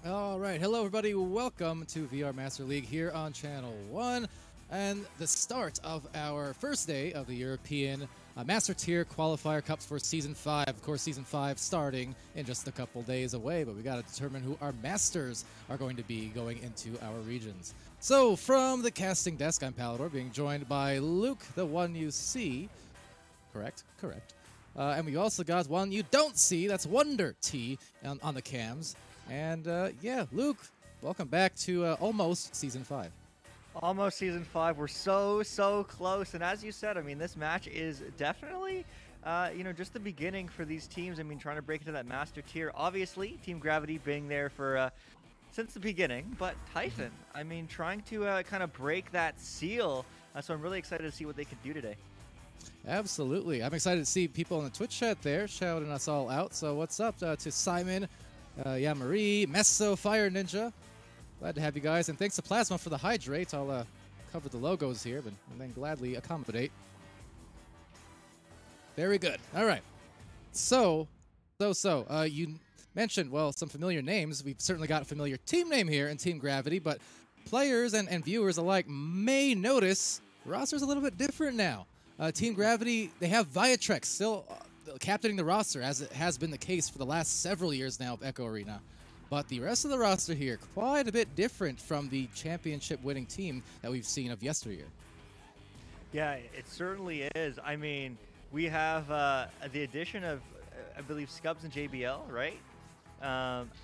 All right, hello everybody. Welcome to VR Master League here on Channel 1 and the start of our first day of the European Master Tier Qualifier Cups for Season 5. Of course, Season 5 starting in just a couple days away, but we got to determine who our Masters are going to be going into our regions. So, from the casting desk, I'm Palador, being joined by Luke, the one you see. Correct. And we also got one you don't see, that's Wonder T on the cams. And yeah, Luke, welcome back to almost Season 5. Almost Season 5. We're so close. And as you said, I mean, this match is definitely, just the beginning for these teams. I mean, trying to break into that Master Tier. Obviously, Team Gravity being there for since the beginning. But Typhon, I mean, trying to kind of break that seal. So I'm really excited to see what they could do today. Absolutely. I'm excited to see people in the Twitch chat there shouting us all out. So what's up to Simon, Marie, Messo, Fire Ninja. Glad to have you guys. And thanks to Plasma for the hydrate. I'll cover the logos here, but and then gladly accommodate. Very good. All right. So, you mentioned, well, some familiar names. We've certainly got a familiar team name here in Team Gravity, but players and viewers alike may notice the roster's a little bit different now. Team Gravity, they have Viatrex still captaining the roster, as it has been the case for the last several years now of Echo Arena. But the rest of the roster here, quite a bit different from the championship-winning team that we've seen of yesteryear. Yeah, it certainly is. I mean, we have the addition of, I believe, Scubs and JBL, right?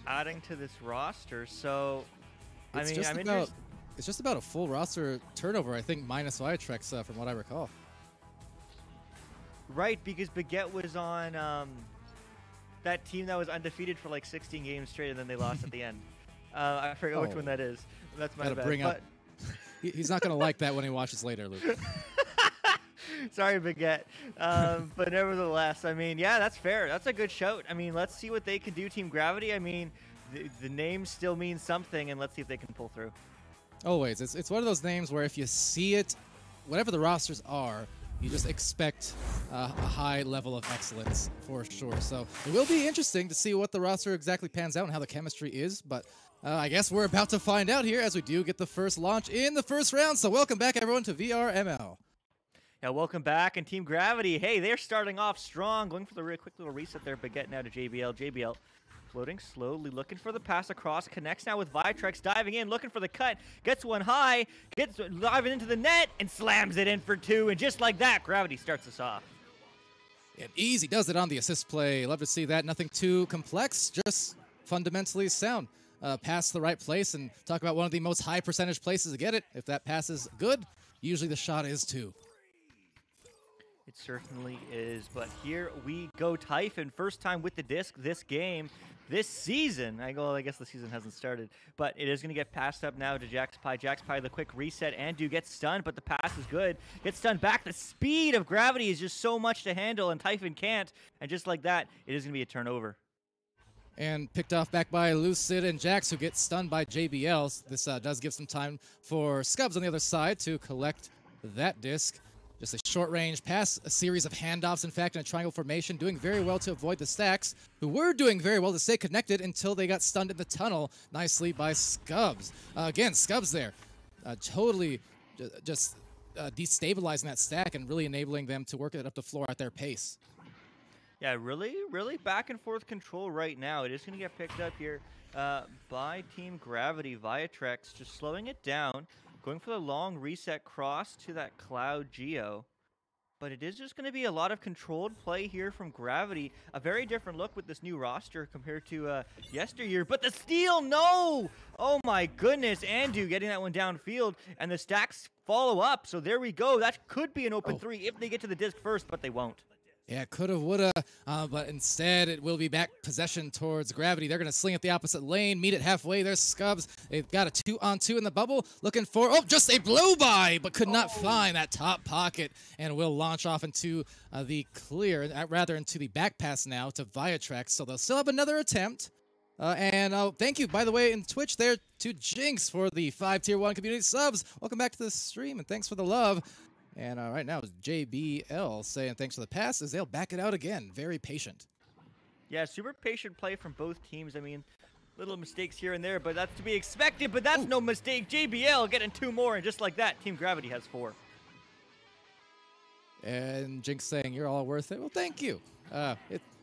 Adding to this roster. So, It's just about a full roster turnover, I think, minus Viatrex, from what I recall. Right, because Baguette was on that team that was undefeated for like 16 games straight, and then they lost at the end. I forget which one that is. That's my bad. He's not going to like that when he watches later, Luke. Sorry, Baguette. But nevertheless, I mean, yeah, that's fair. That's a good shout. I mean, let's see what they can do, Team Gravity. I mean, the name still means something, and let's see if they can pull through. Always. It's one of those names where if you see it, whatever the rosters are, you just expect a high level of excellence for sure. So it will be interesting to see what the roster exactly pans out and how the chemistry is. But I guess we're about to find out here as we do get the first launch in the first round. So welcome back, everyone, to VRML. Yeah, welcome back. And Team Gravity, hey, they're starting off strong. Going for the real quick little reset there, but getting now to JBL. JBL floating slowly, looking for the pass across. Connects now with Viatrex, diving in, looking for the cut. Gets one high, gets diving into the net, and slams it in for two. And just like that, Gravity starts us off. And easy does it on the assist play. Love to see that. Nothing too complex, just fundamentally sound. Pass the right place, and talk about one of the most high percentage places to get it. If that pass is good, usually the shot is too. It certainly is, but here we go. Typhon, first time with the disc this game, this season. I guess the season hasn't started, but it is going to get passed up now to Jaxpie. Jaxpie, the quick reset, and do get stunned, but the pass is good. Gets stunned back. The speed of Gravity is just so much to handle, and Typhon can't. And just like that, it is going to be a turnover. And picked off back by Lucid and Jax, who get stunned by JBL. This does give some time for Scubs on the other side to collect that disc. Just a short-range pass, a series of handoffs, in fact, in a triangle formation, doing very well to avoid the Stacks, who were doing very well to stay connected until they got stunned in the tunnel, nicely by Scubs. Again, Scubs there, totally just destabilizing that stack and really enabling them to work it up the floor at their pace. Yeah, really back and forth control right now. It is going to get picked up here by Team Gravity. Viatrex just slowing it down. Going for the long reset cross to that Cloud Geo. But it is just going to be a lot of controlled play here from Gravity. A very different look with this new roster compared to yesteryear. But the steal, no! Oh my goodness, Andu getting that one downfield. And the Stacks follow up. So there we go. That could be an open three if they get to the disc first, but they won't. Yeah, coulda, woulda, but instead it will be back possession towards Gravity. They're going to sling it the opposite lane, meet it halfway. There's Scubs. They've got a 2-on-2 in the bubble, looking for, just a blow-by, but could not find that top pocket, and will launch off into the clear, rather into the back pass now to Viatrex, so they'll still have another attempt. Thank you, by the way, in Twitch there to Jinx for the 5 Tier 1 community subs. Welcome back to the stream, and thanks for the love. And right now, JBL saying thanks for the passes. They'll back it out again. Very patient. Yeah, super patient play from both teams. I mean, Little mistakes here and there, but that's to be expected, but that's no mistake. JBL getting 2 more, and just like that, Team Gravity has 4. And Jinx saying, you're all worth it. Well, thank you.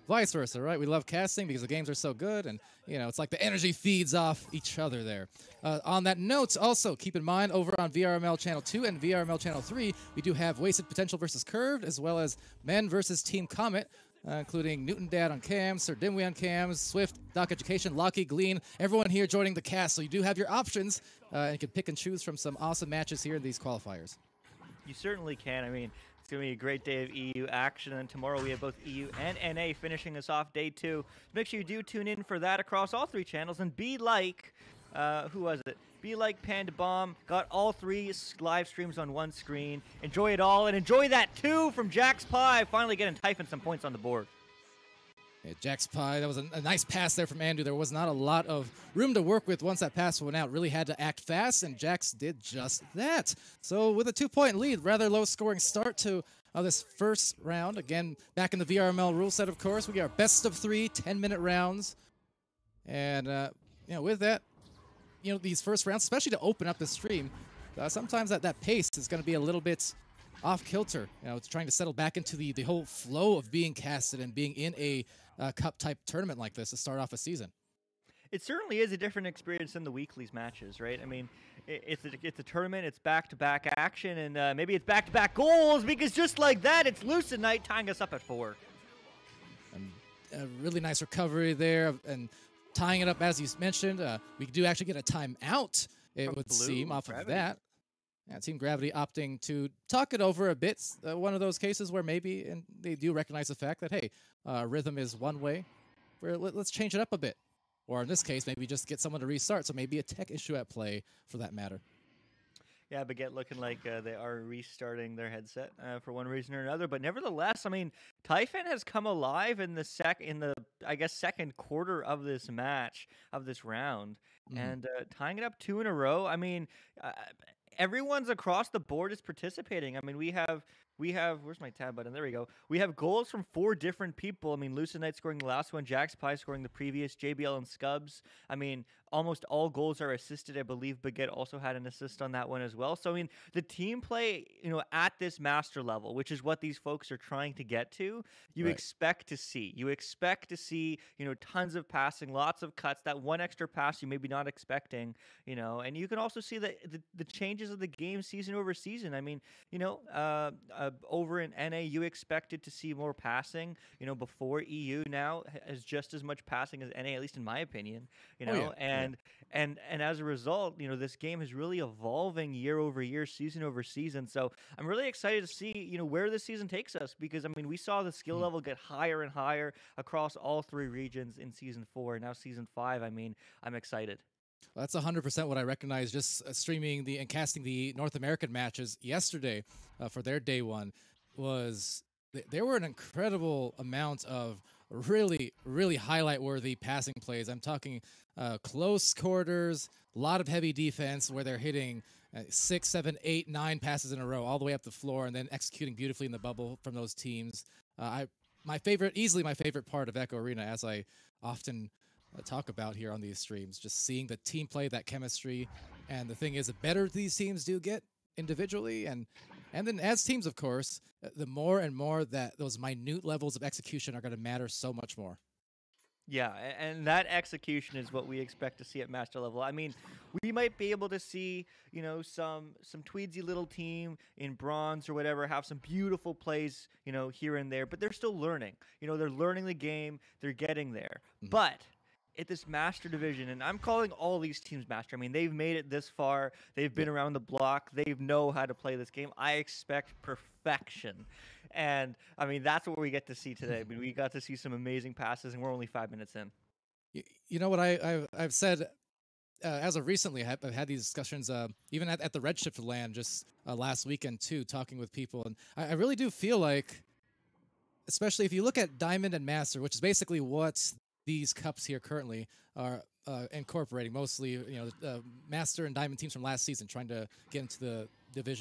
Vice versa, right? We love casting because the games are so good, and, you know, it's like the energy feeds off each other there. On that note, also, keep in mind, over on VRML Channel 2 and VRML Channel 3, we do have Wasted Potential versus Curved, as well as Men versus Team Comet, including Newton Dad on cams, Sir Dimwee on cams, Swift, Doc Education, Locky, Glean, everyone here joining the cast. So you do have your options, and you can pick and choose from some awesome matches here in these qualifiers. You certainly can. I mean, it's going to be a great day of EU action, and tomorrow we have both EU and NA finishing us off day 2. Make sure you do tune in for that across all 3 channels, and be like, who was it? Be like Panda Bomb, got all 3 live streams on one screen. Enjoy it all, and enjoy that 2 from Jax Pie, finally getting Typhon some points on the board. Yeah, Jax Pie, that was a nice pass there from Andu. There was not a lot of room to work with once that pass went out. Really had to act fast, and Jax did just that. So with a 2-point lead, rather low-scoring start to this first round. Again, back in the VRML rule set, of course, we got best of 3, 10-minute rounds. And, you know, with that, you know, these first rounds, especially to open up the stream, sometimes that pace is going to be a little bit off kilter. You know, it's trying to settle back into the whole flow of being casted and being in a cup type tournament like this to start off a season. It certainly is a different experience than the weeklies matches, right? I mean, it's a tournament, it's back-to-back action, and maybe it's back-to-back goals, because just like that, it's Lucid Knight tying us up at 4. And a really nice recovery there, and tying it up, as you mentioned. We do actually get a timeout, it would seem, off of that. Yeah, Team Gravity opting to talk it over a bit. One of those cases where maybe, and they do recognize the fact that, hey, rhythm is one way, where let's change it up a bit. Or in this case, maybe just get someone to restart, so maybe a tech issue at play for that matter. Yeah, Baguette looking like they are restarting their headset for one reason or another. But nevertheless, I mean, Typhon has come alive in the second quarter of this match, of this round, and tying it up 2 in a row. I mean, everyone's across the board is participating. I mean, we have where's my tab button? There we go. We have goals from 4 different people. I mean, Lucid Knight scoring the last one, Jax Pie scoring the previous, JBL and Scubs. I mean, almost all goals are assisted. I believe Baguette also had an assist on that one as well. So, I mean, the team play, you know, at this master level, which is what these folks are trying to get to, you expect to see. You expect to see, you know, tons of passing, lots of cuts, that one extra pass you maybe not expecting, you know, and you can also see the changes of the game season over season. I mean, you know, over in NA, you expected to see more passing, you know, before EU now has just as much passing as NA, at least in my opinion, you know, and as a result, you know, this game is really evolving year over year, season over season. So I'm really excited to see, you know, where this season takes us, because I mean, we saw the skill level get higher and higher across all 3 regions in season 4. Now season 5, I mean, I'm excited. Well, that's 100% what I recognize just streaming and casting the North American matches yesterday for their day 1 was there were an incredible amount of really, really highlight-worthy passing plays. I'm talking close quarters, a lot of heavy defense where they're hitting 6, 7, 8, 9 passes in a row all the way up the floor and then executing beautifully in the bubble from those teams. Easily my favorite part of Echo Arena, as I often talk about here on these streams, just seeing the team play, that chemistry. And the thing is, the better these teams do get individually and then as teams, of course, the more and more that those minute levels of execution are going to matter so much more. Yeah, and that execution is what we expect to see at master level. I mean, we might be able to see, you know, some tweedsy little team in bronze or whatever have some beautiful plays, you know, here and there, but they're still learning. You know, they're learning the game, they're getting there. But at this master division, and I'm calling all these teams master. I mean, they've made it this far. They've been around the block. They know how to play this game. I expect perfection. And, I mean, that's what we get to see today. I mean, we got to see some amazing passes, and we're only 5 minutes in. You know what I've said as of recently, I've had these discussions even at the Redshift LAN just last weekend, too, talking with people. And I really do feel like, especially if you look at Diamond and Master, which is basically what these cups here currently are incorporating, mostly, you know, Master and Diamond teams from last season trying to get into the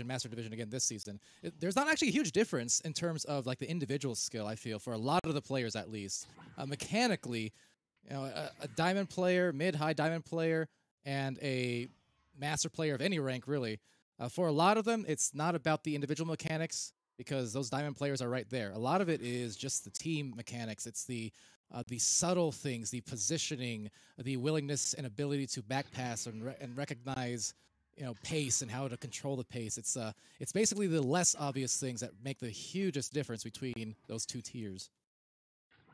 Master Division again this season. There's not actually a huge difference in terms of like the individual skill, I feel, for a lot of the players at least. Mechanically, You know, a diamond player, mid-high diamond player, and a master player of any rank, really. For a lot of them, it's not about the individual mechanics because those diamond players are right there. A lot of it is just the team mechanics. It's the subtle things, the positioning, the willingness and ability to backpass and recognize, you know, pace and how to control the pace. It's basically the less obvious things that make the hugest difference between those two tiers.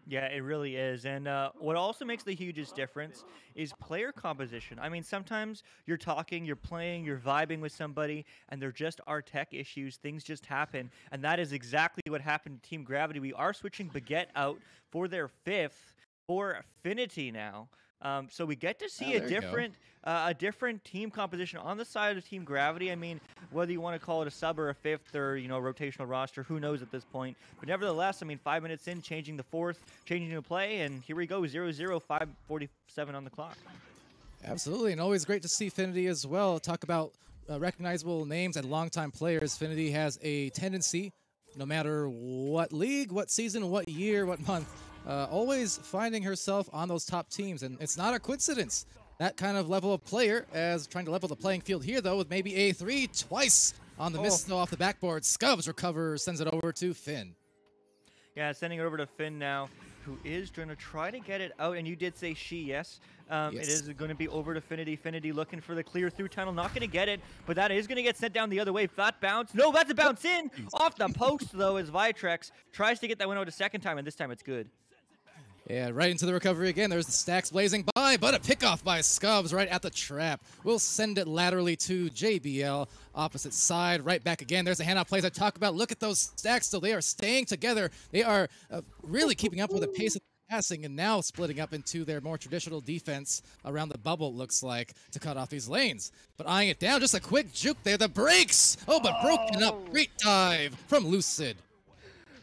Yeah, it really is. And what also makes the hugest difference is player composition. I mean, sometimes you're talking, you're playing, you're vibing with somebody, and there just are tech issues. Things just happen. And that is exactly what happened to Team Gravity. We are switching Baguette out for their 5th for Affinity now. So we get to see a different team composition on the side of Team Gravity. I mean, whether you want to call it a sub or a 5th or, you know, rotational roster, who knows at this point. But nevertheless, I mean, 5 minutes in, changing the 4th, changing the play, and here we go, 0-0, 5:47 on the clock. Absolutely, and always great to see Finity as well. Talk about recognizable names and longtime players. Finity has a tendency, no matter what league, what season, what year, what month, always finding herself on those top teams, and it's not a coincidence. That kind of level of player, as trying to level the playing field here, though, with maybe A3 twice on the miss, though, off the backboard. Scubs recovers, sends it over to Finn. Yeah, sending it over to Finn now, who is going to try to get it out, and you did say she, yes? Yes. It is going to be over to Finity. Finity looking for the clear through tunnel, not going to get it, but that is going to get sent down the other way. Flat bounce. No, that's a bounce in! Off the post, though, as Viatrex tries to get that one out a second time, and this time it's good. Yeah, right into the recovery again. There's the stacks blazing by, but a pickoff by Scubs right at the trap. We'll send it laterally to JBL. Opposite side, right back again. There's the handoff plays I talk about. Look at those stacks, so they are staying together. They are really keeping up with the pace of passing and now splitting up into their more traditional defense around the bubble, it looks like, to cut off these lanes. But eyeing it down, just a quick juke there. The breaks! Oh, but broken up. Great dive from Lucid.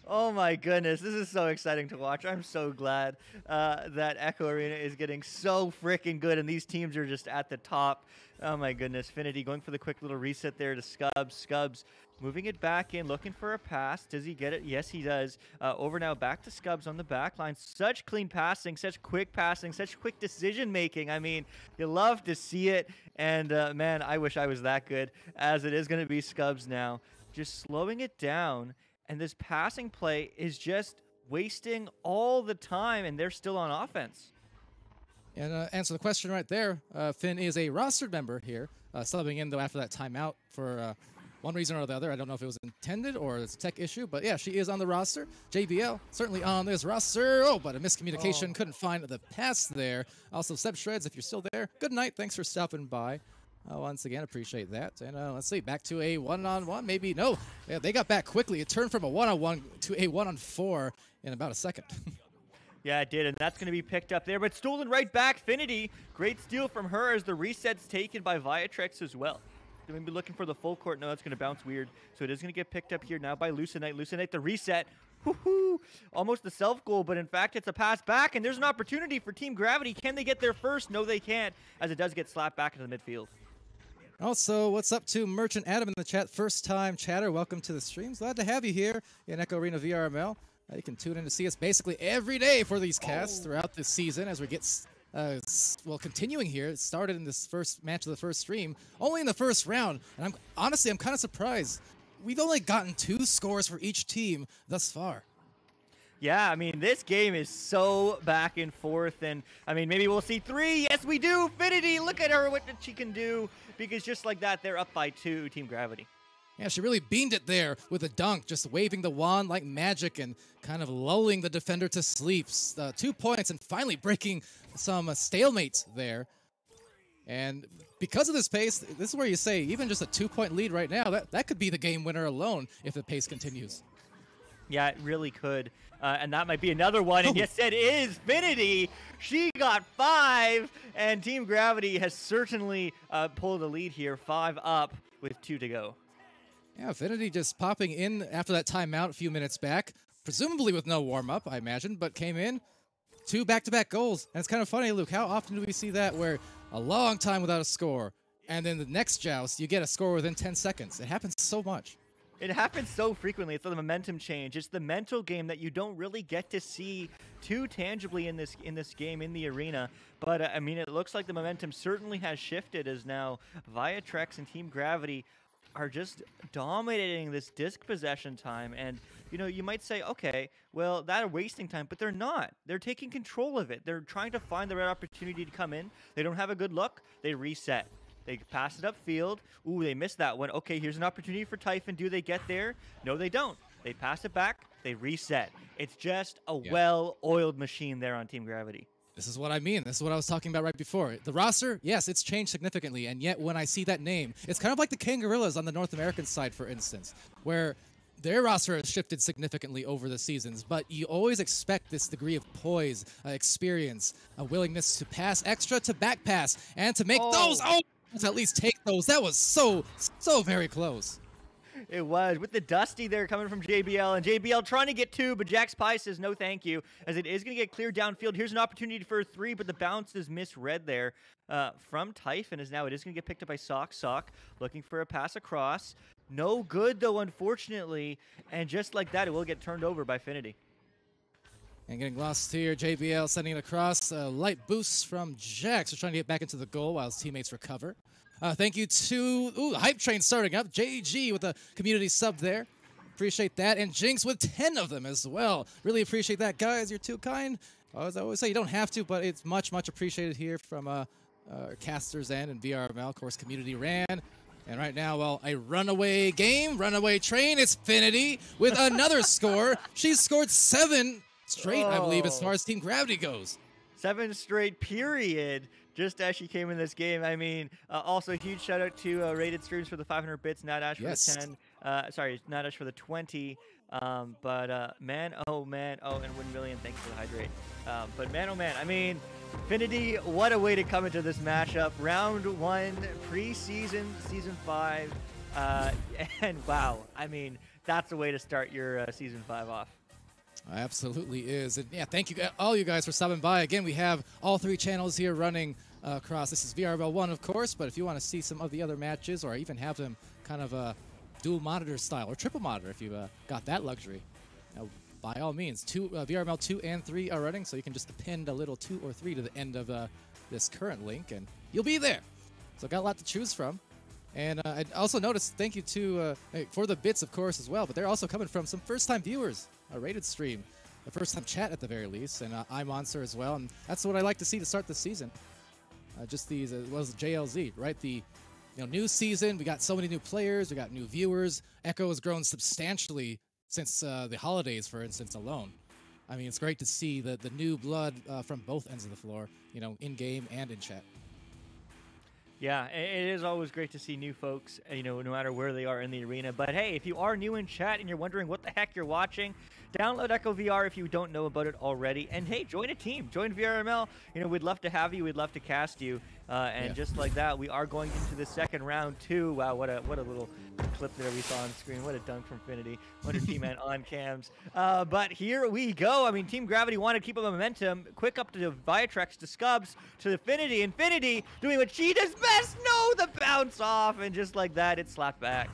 Oh my goodness, this is so exciting to watch. I'm so glad that Echo Arena is getting so freaking good, and these teams are just at the top. Oh my goodness, Finity going for the quick little reset there to Scubs. Scubs moving it back in, looking for a pass. Does he get it? Yes, he does. Over now, back to Scubs on the back line. Such clean passing, such quick decision making. I mean, you love to see it, and man, I wish I was that good, as it is going to be Scubs now. Just slowing it down. And this passing play is just wasting all the time, and they're still on offense. And answer the question right there, Finn is a rostered member here, subbing in, though, after that timeout for one reason or the other. I don't know if it was intended or it's a tech issue, but yeah, she is on the roster. JBL certainly on this roster. Oh, but a miscommunication. Couldn't find the pass there. Also, Seb Shreds, if you're still there, good night. Thanks for stopping by. Once again, appreciate that. And let's see, back to a one-on-one, maybe. No, yeah, they got back quickly. It turned from a one-on-one to a one-on-four in about a second. Yeah, it did, and that's going to be picked up there, but stolen right back. Finity, great steal from her as the reset's taken by Viatrex as well. They're going to be looking for the full court. No, that's going to bounce weird. So it is going to get picked up here now by Lucinite. Lucinite, the reset. Woohoo! Almost the self-goal, but in fact, it's a pass back, and there's an opportunity for Team Gravity. Can they get there first? No, they can't, as it does get slapped back into the midfield. Also, what's up to Merchant Adam in the chat? First time chatter, welcome to the streams. Glad to have you here in Echo Arena VRML. You can tune in to see us basically every day for these casts throughout the season as we get, well, continuing here. It started in this first match of the first stream, only in the first round. And honestly, I'm kind of surprised. We've only gotten 2 scores for each team thus far. Yeah, I mean, this game is so back and forth, and I mean, maybe we'll see 3. Yes, we do. Finity, look at her, what she can do, because just like that, they're up by 2, Team Gravity. Yeah, she really beamed it there with a dunk, just waving the wand like magic and kind of lulling the defender to sleep. 2 points and finally breaking some stalemates there. And because of this pace, this is where you say even just a 2-point lead right now, that could be the game winner alone if the pace continues. Yeah, it really could. And that might be another one. And yes, it is Finity. She got 5. And Team Gravity has certainly pulled the lead here. 5 up with 2 to go. Yeah, Finity just popping in after that timeout a few minutes back. Presumably with no warm-up, I imagine, but came in. 2 back-to-back goals. And it's kind of funny, Luke, how often do we see that where a long time without a score, and then the next joust, you get a score within 10 seconds. It happens so much. It happens so frequently. It's the momentum change. It's the mental game that you don't really get to see too tangibly in this game in the arena. But I mean, it looks like the momentum certainly has shifted as now Viatrex and Team Gravity are just dominating this disc possession time. And you know, you might say, okay, well, that are wasting time, but they're not. They're taking control of it. They're trying to find the right opportunity to come in. They don't have a good look. They reset. They pass it upfield. Ooh, they missed that one. Okay, here's an opportunity for Typhon. Do they get there? No, they don't. They pass it back. They reset. It's just a well-oiled machine there on Team Gravity. This is what I mean. This is what I was talking about right before. The roster, yes, it's changed significantly, and yet when I see that name, it's kind of like the Kangarillas on the North American side, for instance, where their roster has shifted significantly over the seasons, but you always expect this degree of poise, experience, a willingness to pass extra, to back pass, and to make those, to at least take those. That was so very close. It was, with the Dusty there coming from JBL, and JBL trying to get two, but Jax Pie says no thank you, as it is going to get cleared downfield. Here's an opportunity for a three, but the bounce is misread there from Typhon, as now it is going to get picked up by Sock. Sock looking for a pass across. No good, though, unfortunately, and just like that, it will get turned over by Finity. And getting lost here, JBL sending it across. Light boost from Jax. They're trying to get back into the goal while his teammates recover. Thank you to Hype Train starting up. JG with a community sub there. Appreciate that. And Jinx with 10 of them as well. Really appreciate that, guys. You're too kind. As I always say, you don't have to, but it's much appreciated here from Caster's End and VRML. Of course, community ran. And right now, well, a runaway game, runaway train. It's Finity with another score. She's scored 7 straight, I believe, as far as Team Gravity goes. 7 straight, period, just as she came in this game. I mean, also a huge shout out to Rated Streams for the 500 bits, Nadash for the 10. Sorry, Nadash for the 20. Man, oh, and 1 million, thanks for the hydrate. But man, oh man, I mean, Finity, what a way to come into this mashup. Round 1, preseason, season 5. And wow, I mean, that's a way to start your season 5 off. Absolutely is. And yeah, thank you all you guys for stopping by. Again, we have all 3 channels here running across. This is VRML 1, of course, but if you want to see some of the other matches or even have them kind of dual monitor style or triple monitor if you got that luxury, by all means, VRML 2 and 3 are running, so you can just append a little 2 or 3 to the end of this current link, and you'll be there. So got a lot to choose from. And I also noticed, thank you to for the bits, of course, as well, but they're also coming from some first-time viewers, a rated stream, a first-time chat at the very least, and iMonster as well, and that's what I like to see to start the season. Just these, as well as JLZ, right? The new season, we got so many new players, we got new viewers. Echo has grown substantially since the holidays, for instance, alone. I mean, it's great to see the new blood from both ends of the floor, in-game and in chat. Yeah, it is always great to see new folks, no matter where they are in the arena. But hey, if you are new in chat and you're wondering what the heck you're watching, download Echo VR if you don't know about it already. And hey, join a team. Join VRML. We'd love to have you. We'd love to cast you. Just like that, we are going into the second round too. Wow, what a little clip there we saw on screen. What a dunk from Finity. Wonder Team-Man on cams. But here we go. I mean, Team Gravity wanted to keep up momentum. Quick up to Viatrex, to Scubs, to Finity. Infinity doing what she does best. No, the bounce off. And just like that, it slapped back.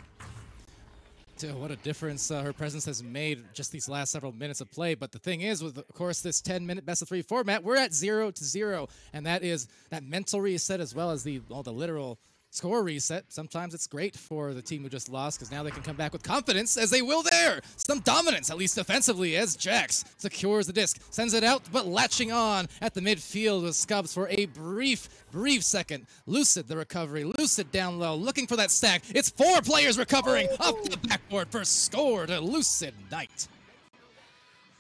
Dude, what a difference her presence has made just these last several minutes of play. But the thing is, with, of course, this 10-minute best-of-3 format, we're at 0-0. And that is that mental reset as well as the literal score reset. Sometimes it's great for the team who just lost because now they can come back with confidence, as they will there. Some dominance, at least defensively, as Jax secures the disc, sends it out, but latching on at the midfield with Scubs for a brief second. Lucid the recovery, Lucid down low, looking for that stack. It's 4 players recovering off the backboard. First score to Lucid Knight.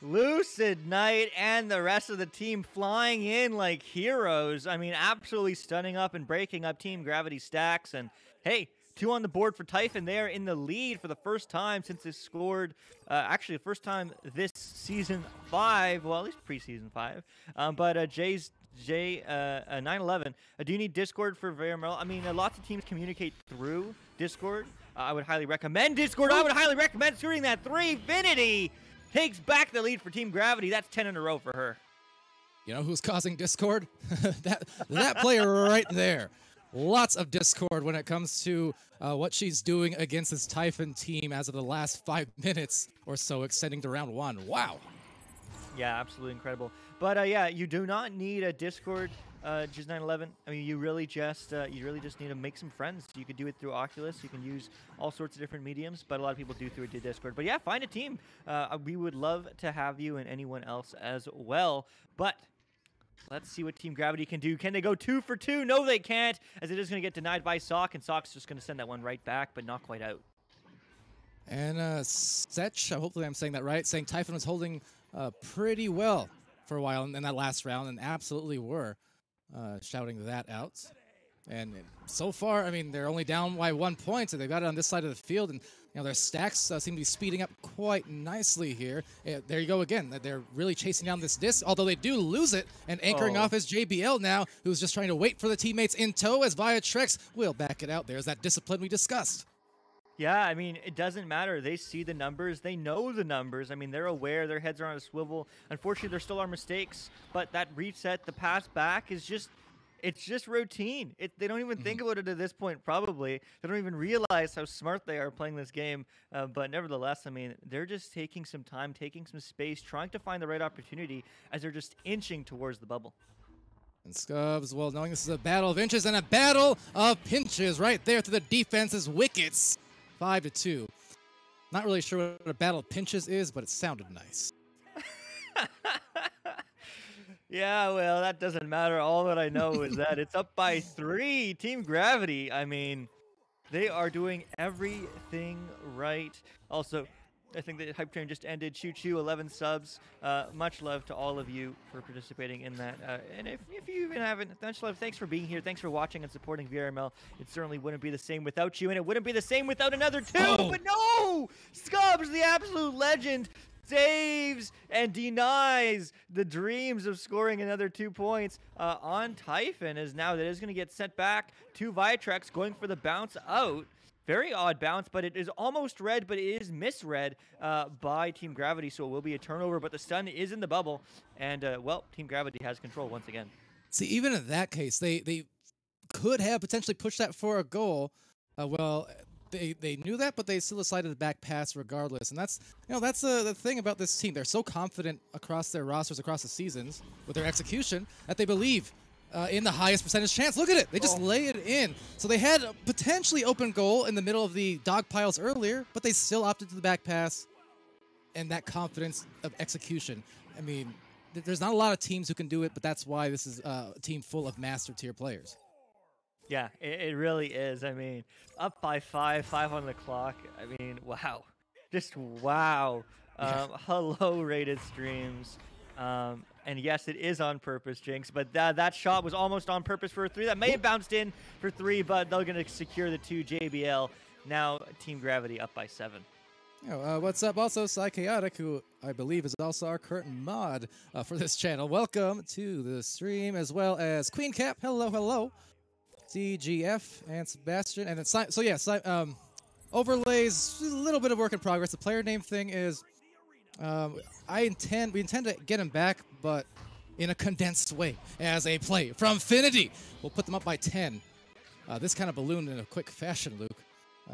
Lucid Knight and the rest of the team flying in like heroes. I mean, absolutely stunning up and breaking up Team Gravity stacks. And hey, 2 on the board for Typhon there in the lead for the first time since they scored, actually the first time this season 5, well, at least preseason 5. But Jay's 911. Do you need Discord for VRML? I mean, lots of teams communicate through Discord. I would highly recommend Discord. I would highly recommend shooting that 3. Finity takes back the lead for Team Gravity. That's 10 in a row for her. You know who's causing discord? that player right there. lots of discord when it comes to what she's doing against this Typhon team as of the last 5 minutes or so, extending to round 1. Wow. Yeah, absolutely incredible. But yeah, you do not need a Discord just 911. I mean, you really just need to make some friends. You could do it through Oculus. You can use all sorts of different mediums, but a lot of people do through a Discord. But yeah, find a team. We would love to have you and anyone else as well. But let's see what Team Gravity can do. Can they go 2 for 2? No, they can't, as it is going to get denied by Sock, and Sock's just going to send that one right back, but not quite out. And Setch, hopefully I'm saying that right, saying Typhon was holding pretty well for a while in that last round, and absolutely were shouting that out. And so far, I mean, they're only down by 1 point, so they've got it on this side of the field, and their stacks seem to be speeding up quite nicely here. There you go again. They're really chasing down this disc, although they do lose it, and anchoring off is JBL now, who's just trying to wait for the teammates in tow as Viatrex will back it out. There's that discipline we discussed. Yeah, I mean, it doesn't matter. They see the numbers. They know the numbers. I mean, they're aware. Their heads are on a swivel. Unfortunately, there still are mistakes, but that reset, the pass back is just, it's just routine. They don't even think about it at this point, probably. They don't even realize how smart they are playing this game. But nevertheless, I mean, they're just taking some time, taking some space, trying to find the right opportunity as they're just inching towards the bubble. And Scubs, well, knowing this is a battle of inches and a battle of pinches right there to the defense's wickets. 5-2. Not really sure what a battle of pinches is, but it sounded nice. Yeah, well, that doesn't matter. All that I know is that it's up by 3. Team Gravity, I mean, they are doing everything right. Also, I think the Hype Train just ended. Choo Choo, 11 subs. Much love to all of you for participating in that. And if you even haven't, much love. Thanks for being here. Thanks for watching and supporting VRML. It certainly wouldn't be the same without you, and it wouldn't be the same without another 2. Oh. But no! Scubs, the absolute legend, saves and denies the dreams of scoring another 2 points on Typhon, as now that is going to get sent back to Viatrex, going for the bounce out. Very odd bounce, but it is almost read, but it is misread by Team Gravity, so it will be a turnover, but the stun is in the bubble, and, well, Team Gravity has control once again. See, even in that case, they could have potentially pushed that for a goal. Well, they knew that, but they still decided to back pass regardless, and that's the thing about this team. They're so confident across their rosters, across the seasons, with their execution, that they believe in the highest percentage chance. Look at it. They just lay it in. So they had a potentially open goal in the middle of the dog piles earlier, but they still opted to the back pass and that confidence of execution. I mean, there's not a lot of teams who can do it, but that's why this is a team full of master tier players. Yeah, it really is. I mean, up by 5 on the clock. I mean, wow. Just wow. Hello, rated streams. And yes, it is on purpose, Jinx, but that shot was almost on purpose for a 3. That may have bounced in for 3, but they're going to secure the 2 JBL. Now Team Gravity up by 7. What's up? Also, Psychaotic, who I believe is also our current mod for this channel. Welcome to the stream, as well as Queen Cap. Hello, hello. CGF and Sebastian. And then, so yeah, overlays, a little bit of work in progress. The player name thing is... we intend to get him back, but in a condensed way as a play from Finity. We'll put them up by 10. This kind of ballooned in a quick fashion, Luke.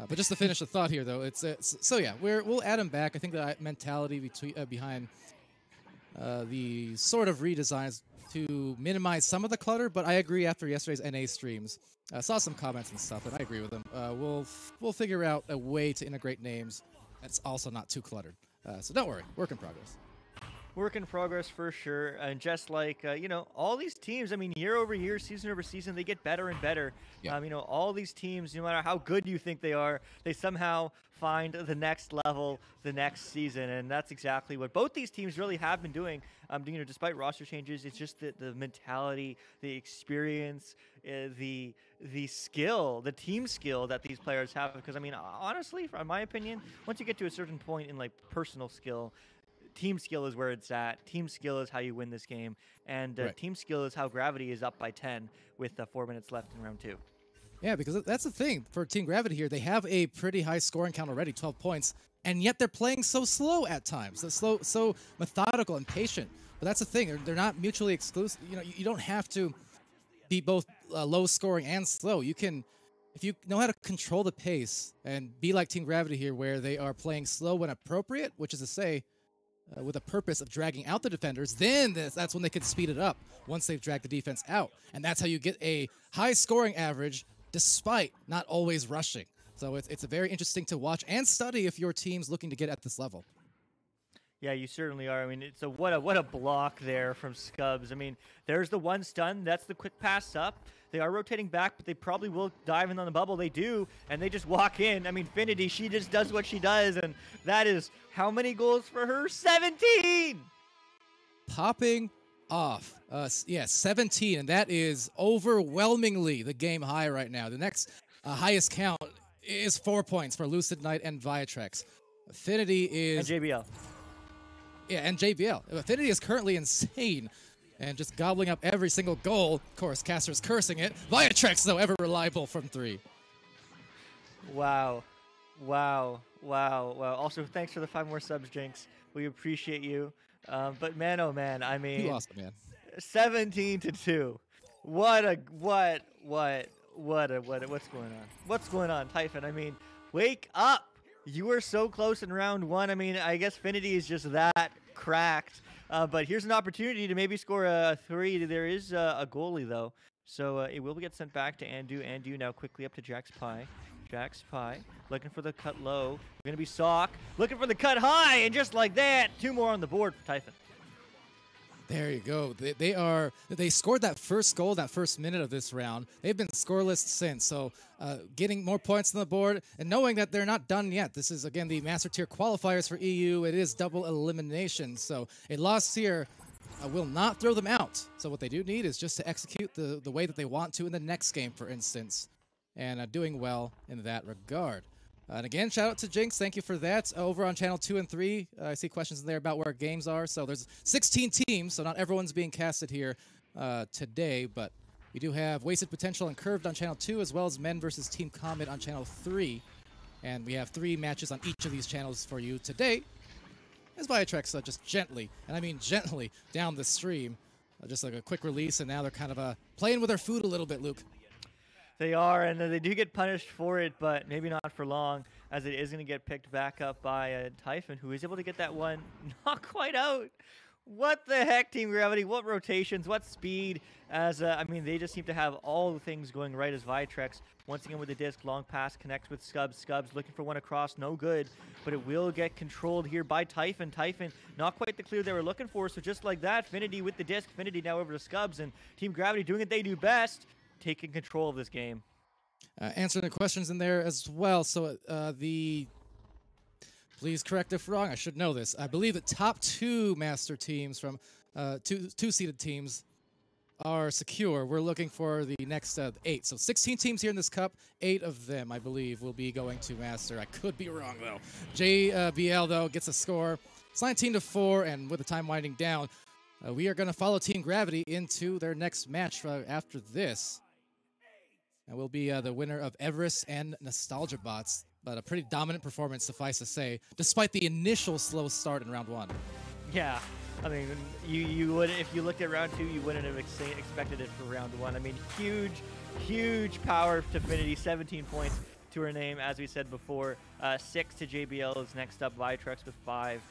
But just to finish the thought here, though, so yeah, we'll add him back. I think the mentality behind the sort of redesigns to minimize some of the clutter. But I agree. After yesterday's NA streams, saw some comments and stuff, and I agree with them. We'll figure out a way to integrate names that's also not too cluttered. So don't worry, work in progress. Work in progress for sure. And just like, all these teams, I mean, year over year, season over season, they get better and better. Yeah. All these teams, no matter how good you think they are, they somehow find the next level the next season. And that's exactly what both these teams really have been doing. Despite roster changes, it's just the mentality, the experience, the skill, the team skill that these players have. Because, I mean, honestly, from my opinion, once you get to a certain point in, like, personal skill, team skill is where it's at. Team skill is how you win this game. And right. Team skill is how Gravity is up by 10 with 4 minutes left in round 2. Yeah, because that's the thing for Team Gravity here. They have a pretty high scoring count already, 12 points, and yet they're playing so slow at times. So methodical and patient. But that's the thing. They're not mutually exclusive. You don't have to be both low scoring and slow. You can, if you know how to control the pace and be like Team Gravity here, where they are playing slow when appropriate, which is to say, with a purpose of dragging out the defenders, then that's when they can speed it up once they've dragged the defense out. And that's how you get a high scoring average despite not always rushing. So it's very interesting to watch and study if your team's looking to get at this level. Yeah, you certainly are. I mean, it's what a block there from Scubs. I mean, there's the one stun. That's the quick pass up. They are rotating back, but they probably will dive in on the bubble. They do, and they just walk in. I mean, Finity, she just does what she does, and that is how many goals for her? 17! Popping off. Yeah, 17, and that is overwhelmingly the game high right now. The next highest count is 4 points for Lucid Knight and Viatrex. Affinity is... And JBL. Yeah, and JBL. Affinity is currently insane and just gobbling up every single goal. Of course, Caster's cursing it. Viatrex, though, ever reliable from 3. Wow. Wow. Wow. Wow. Also, thanks for the 5 more subs, Jinx. We appreciate you. But man, oh man, I mean... You lost it, man. 17-2. What's going on? What's going on, Typhon? I mean, wake up! You were so close in round 1. I mean, I guess Finity is just that cracked. But here's an opportunity to maybe score a 3. There is a goalie, though. So it will get sent back to Andu. Andu now quickly up to Jax Pie. Jax Pie looking for the cut low. Going to be Sock looking for the cut high. And just like that, 2 more on the board for Typhon. There you go. They scored that first goal, that first minute of this round. They've been scoreless since. So getting more points on the board and knowing that they're not done yet. This is, again, the Master Tier qualifiers for EU. It is double elimination. So a loss here will not throw them out. So what they do need is just to execute the way that they want to in the next game, for instance. And doing well in that regard. And again, shout out to Jinx. Thank you for that. Over on channel 2 and 3, I see questions in there about where games are. So there's 16 teams, so not everyone's being casted here today. But we do have Wasted Potential and Curved on channel 2, as well as Men versus Team Comet on channel 3. And we have 3 matches on each of these channels for you today. As Viatrex just gently, and I mean gently, down the stream. Just like a quick release, and now they're kind of playing with their food a little bit, Luke. They are, and they do get punished for it, but maybe not for long, as it is going to get picked back up by Typhon, who is able to get that one not quite out. What the heck, Team Gravity? What rotations? What speed? As I mean, they just seem to have all the things going right as Viatrex. Once again with the disc, long pass connects with Scubs. Scubs looking for one across, no good, but it will get controlled here by Typhon. Typhon, not quite the clear they were looking for, so just like that, Finity with the disc. Finity now over to Scubs, and Team Gravity doing what they do best, taking control of this game. Answering the questions in there as well. So please correct if wrong, I should know this. I believe the top 2 master teams from two-seeded teams are secure. We're looking for the next 8. So 16 teams here in this cup. 8 of them, I believe, will be going to master. I could be wrong, though. JBL, though, gets a score. It's 19-4, and with the time winding down, we are going to follow Team Gravity into their next match after this. And we'll be the winner of Everest and Nostalgia Bots. But a pretty dominant performance, suffice to say, despite the initial slow start in round 1. Yeah, I mean, you would, if you looked at round 2, you wouldn't have expected it for round 1. I mean, huge power to Finity, 17 points to her name, as we said before. 6 to JBL is next up, Viatrex with 5.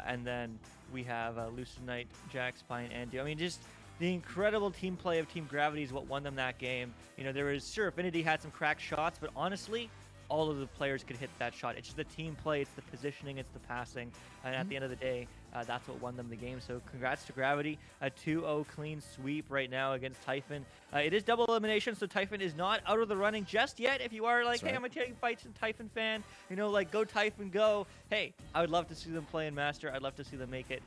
And then we have Lucid Knight, Jax, Pine, and Andu. I mean, just the incredible team play of Team Gravity is what won them that game. You know, there was, sure, Affinity had some cracked shots, but honestly, all of the players could hit that shot. It's just the team play, it's the positioning, it's the passing, and at the end of the day, that's what won them the game. So congrats to Gravity, a 2-0 clean sweep right now against Typhon. It is double elimination, so Typhon is not out of the running just yet. If you are like, hey, I'm a taking fights and Typhon fan, you know, like, go Typhon, go. Hey, I would love to see them play in Master. I'd love to see them make it,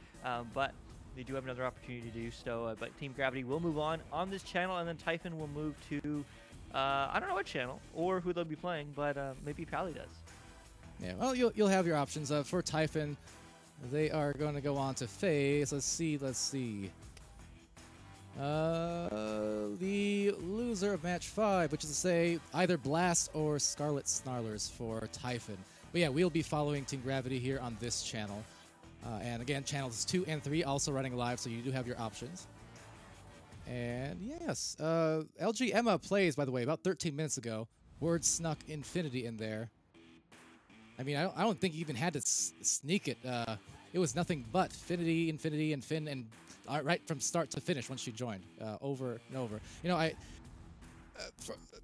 but they do have another opportunity to do so. But Team Gravity will move on this channel, and then Typhon will move to I don't know what channel or who they'll be playing, but maybe Pally does. Yeah, well, you'll have your options. For Typhon, they are going to go on to FaZe. Let's see. The loser of match 5, which is to say either Blast or Scarlet Snarlers for Typhon. But yeah, we'll be following Team Gravity here on this channel. And again, channels 2 and 3 also running live, so you do have your options. And yes, LG Emma plays, by the way, about 13 minutes ago. Word snuck Infinity in there. I mean, I don't think he even had to sneak it. It was nothing but Infinity, Infinity, and Finn, and right from start to finish once she joined, over and over. You know,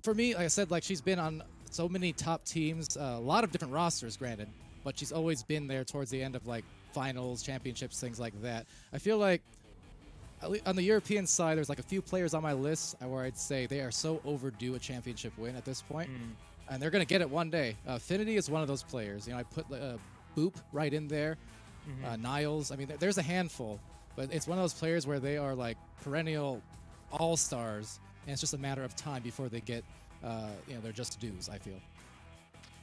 for me, like I said, like she's been on so many top teams, a lot of different rosters, granted, but she's always been there towards the end of like finals, championships, things like that. I feel like on the European side, there's like a few players on my list where I'd say they are so overdue a championship win at this point, and they're gonna get it one day. Affinity is one of those players. You know, I put Boop right in there, Niles. I mean, there's a handful, but it's one of those players where they are like perennial all-stars, and it's just a matter of time before they get, you know, they're just dues, I feel.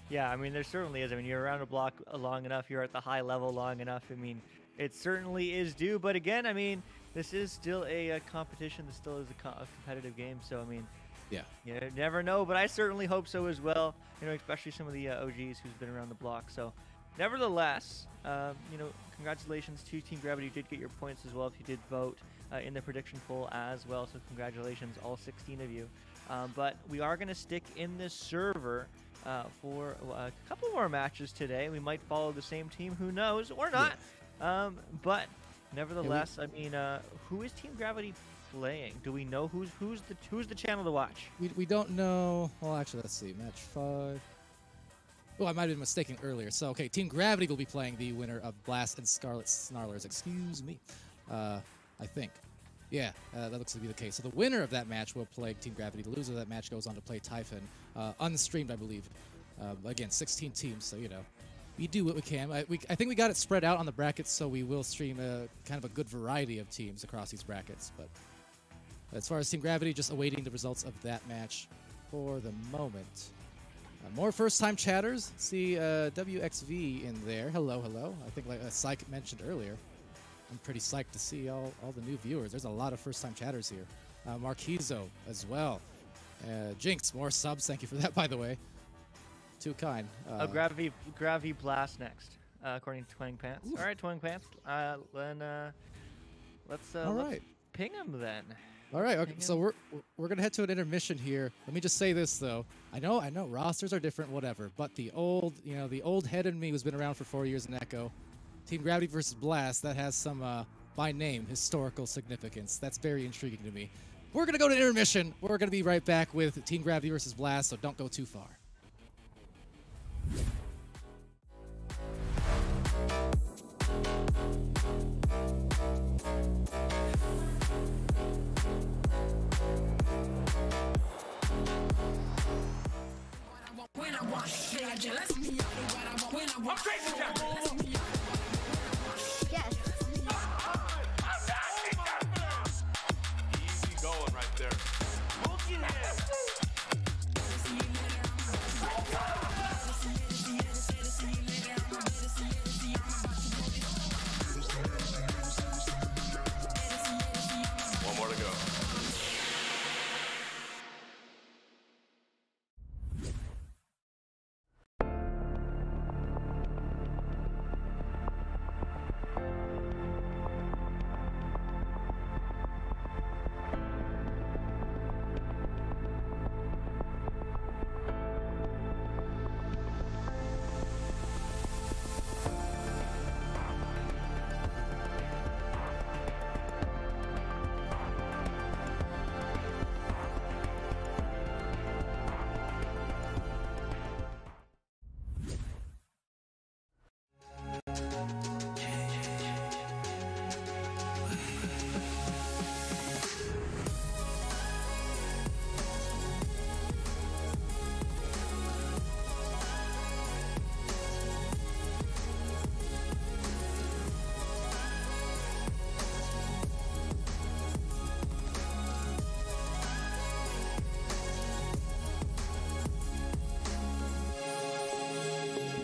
Yeah, I mean, there certainly is. I mean, you're around a block long enough, you're at the high level long enough. I mean, it certainly is due. But again, I mean, this is still a competition. This still is a competitive game. So, I mean, yeah, you never know. But I certainly hope so as well, you know, especially some of the OGs who's been around the block. So, nevertheless, you know, congratulations to Team Gravity. You did get your points as well if you did vote in the prediction poll as well. So, congratulations, all 16 of you. But we are going to stick in this server for a couple more matches today. We might follow the same team, who knows, or not. Yeah. But nevertheless, I mean, who is Team Gravity playing? Do we know who's the channel to watch? We don't know. Well, actually, let's see. Match 5. Oh, I might have been mistaken earlier. So, okay, Team Gravity will be playing the winner of Blast and Scarlet Snarlers. Excuse me. I think. Yeah, that looks to be the case. So the winner of that match will play Team Gravity. The loser of that match goes on to play Typhon. Unstreamed, I believe. Again, 16 teams, so, you know, we do what we can. I think we got it spread out on the brackets, so we will stream kind of a good variety of teams across these brackets. But as far as Team Gravity, just awaiting the results of that match for the moment. More first-time chatters. See WXV in there. Hello, hello. I think like Psych mentioned earlier. I'm pretty psyched to see all the new viewers. There's a lot of first-time chatters here. Marquizo as well. Jinx, more subs. Thank you for that, by the way. Too kind. Gravity Blast next, according to Twang Pants. Oof. All right, Twang Pants. Then let's ping him then. All right. Okay. So we're gonna head to an intermission here. Let me just say this though. I know rosters are different, whatever. But the old head in me who's been around for 4 years in Echo. Team Gravity versus Blast, that has some, by name, historical significance. That's very intriguing to me. We're going to go to intermission. We're going to be right back with Team Gravity versus Blast, so don't go too far.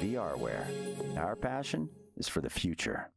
VRware. Our passion is for the future.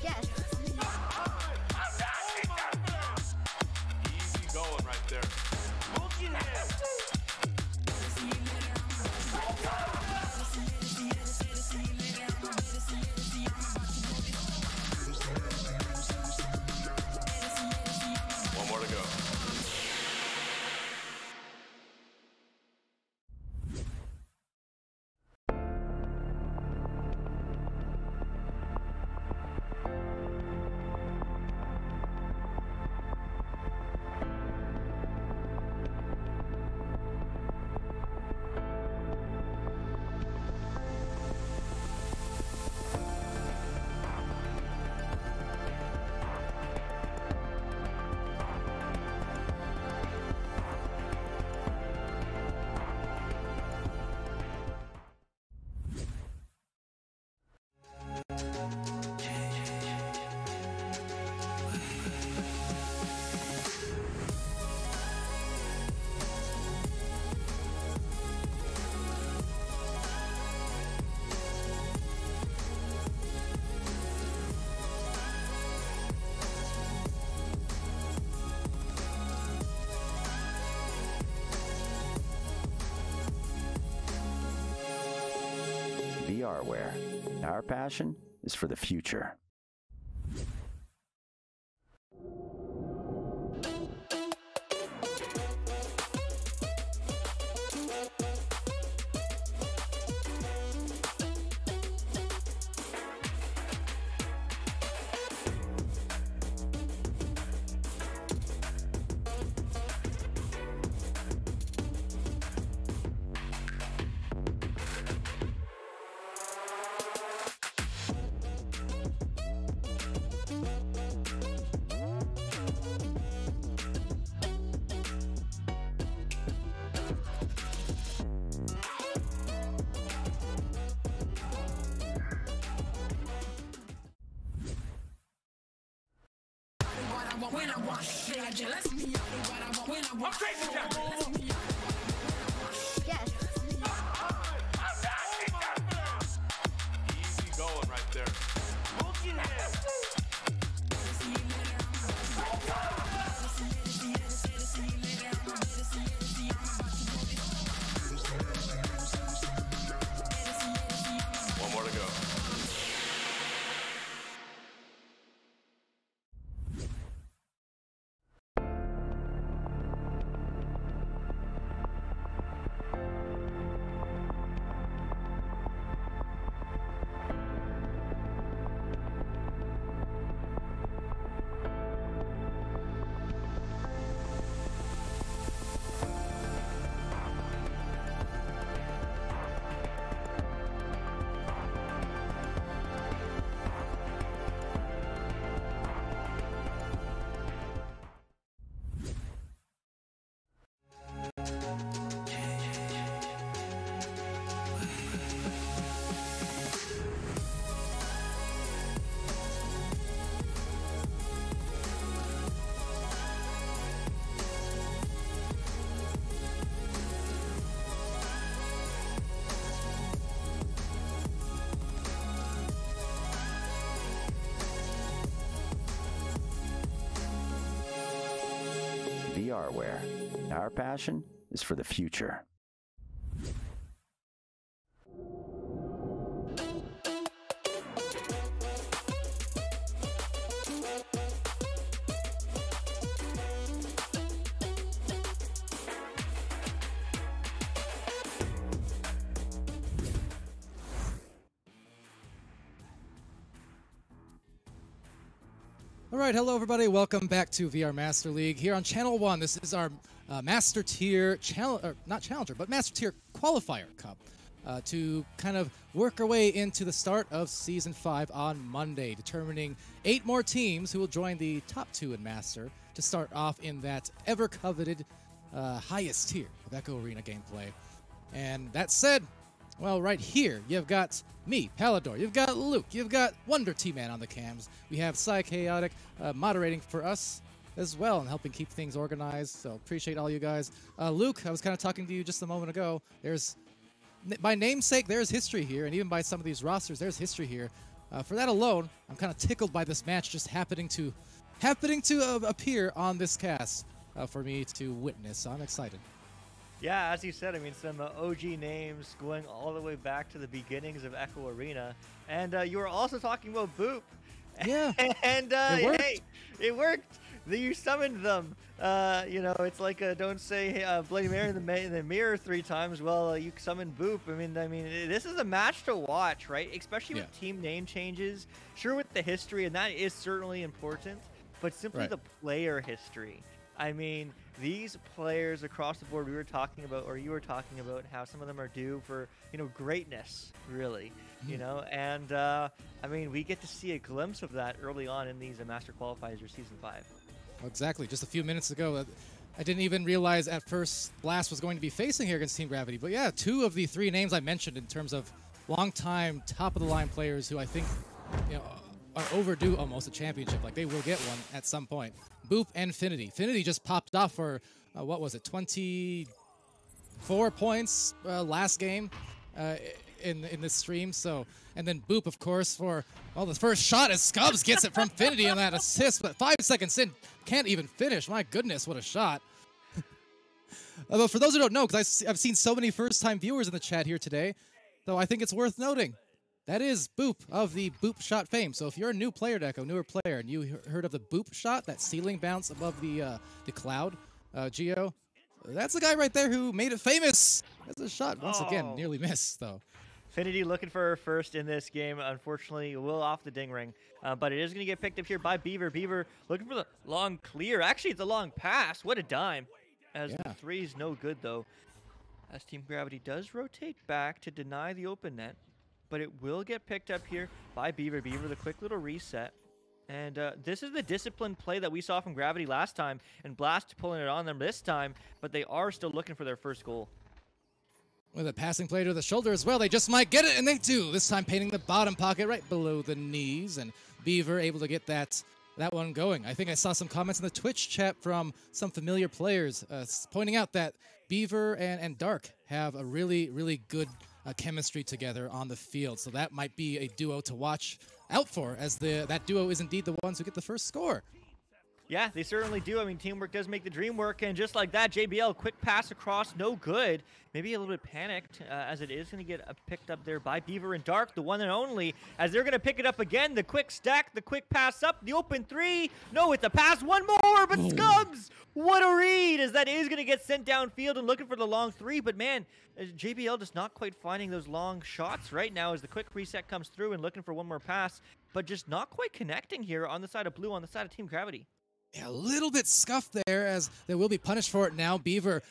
Yes. Easy going right there. One more to go. VRware. Our passion is for the future. Yes. Easy going right there. One more to go. VRware. Our passion is for the future. All right, hello everybody. Welcome back to VR Master League here on Channel 1. This is our Master Tier, not Challenger, but Master Tier Qualifier Cup to kind of work our way into the start of Season 5 on Monday, determining 8 more teams who will join the top 2 in Master to start off in that ever-coveted highest tier of Echo Arena gameplay. And that said, well, right here, you've got me, Palador. You've got Luke. You've got Wonder T-Man on the cams. We have Psy Chaotic moderating for us as well and helping keep things organized. So appreciate all you guys. Luke, I was kind of talking to you just a moment ago. There's by namesake, there's history here, and even by some of these rosters, there's history here. For that alone, I'm kind of tickled by this match just happening to appear on this cast for me to witness. So I'm excited. Yeah, as you said, I mean, some OG names going all the way back to the beginnings of Echo Arena. And you were also talking about Boop. Yeah. And it worked. hey, it worked. You summoned them. You know, it's like don't say Bloody Mary in the mirror 3 times. Well, you summoned Boop. I mean, this is a match to watch, right? Especially with team name changes. Sure, with the history, and that is certainly important. But simply the player history. I mean, these players across the board, we were talking about, or you were talking about, how some of them are due for, you know, greatness, really, you know, and I mean, we get to see a glimpse of that early on in these Master Qualifiers or Season 5. Exactly. Just a few minutes ago, I didn't even realize at first Blast was going to be facing here against Team Gravity. But yeah, 2 of the 3 names I mentioned in terms of long-time, top-of-the-line players who I think, you know, are overdue almost a championship. Like, they will get one at some point. Boop and Finity. Finity just popped off for, what was it, 24 points last game in this stream. So, and then Boop, of course, for, well, the first shot as Scubs gets it from Finity on that assist, but 5 seconds in, can't even finish. My goodness, what a shot. But for those who don't know, because I've seen so many first-time viewers in the chat here today, though I think it's worth noting. That is Boop of the Boop shot fame. So if you're a new player, Deco, newer player, and you heard of the Boop shot, that ceiling bounce above the cloud, Geo, that's the guy right there who made it famous. That's a shot, once again, nearly missed, though. Finity looking for her first in this game. Unfortunately, will off the ding ring. But it is going to get picked up here by Beaver. Beaver looking for the long clear. Actually, it's a long pass. What a dime. As the 3's no good, though. As Team Gravity does rotate back to deny the open net. But it will get picked up here by Beaver. Beaver, the quick little reset. And this is the disciplined play that we saw from Gravity last time. And Blast pulling it on them this time. But they are still looking for their first goal. With a passing play to the shoulder as well. They just might get it, and they do. This time painting the bottom pocket right below the knees. And Beaver able to get that one going. I think I saw some comments in the Twitch chat from some familiar players pointing out that Beaver and Dark have a really, really good chemistry together on the field. So that might be a duo to watch out for, as that duo is indeed the ones who get the first score. Yeah, they certainly do. I mean, teamwork does make the dream work, and just like that, JBL, quick pass across, no good. Maybe a little bit panicked, as it is going to get picked up there by Beaver and Dark, the one and only, as they're going to pick it up again. The quick stack, the quick pass up, the open 3. No, it's a pass, one more, but Scubs! What a read, as that is going to get sent downfield and looking for the long 3. But man, JBL just not quite finding those long shots right now as the quick reset comes through and looking for one more pass, but just not quite connecting here on the side of blue, on the side of Team Gravity. Yeah, a little bit scuffed there, as they will be punished for it now. Beaver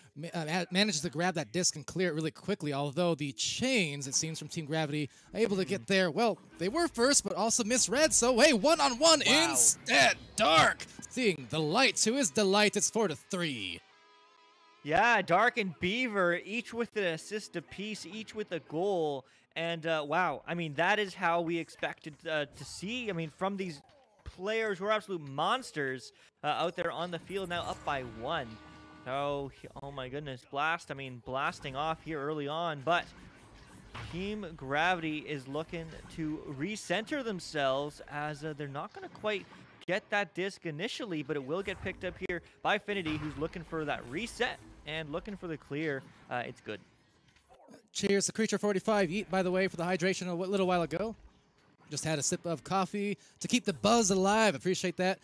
manages to grab that disc and clear it really quickly, although the chains, it seems, from Team Gravity are able to get there. Well, they were first, but also misread, so hey, one-on-one instead. Dark seeing the light. To his delight, it's 4-3. Yeah, Dark and Beaver, each with an assist apiece, each with a goal. And wow, I mean, that is how we expected to see, I mean, from these players who are absolute monsters out there on the field, now up by 1. Oh my goodness, Blast, I mean, blasting off here early on, but Team Gravity is looking to recenter themselves, as they're not going to quite get that disc initially, but it will get picked up here by Finity, who's looking for that reset and looking for the clear. It's good. Cheers to Creature 45. Eat, by the way, for the hydration a little while ago. Just had a sip of coffee to keep the buzz alive. Appreciate that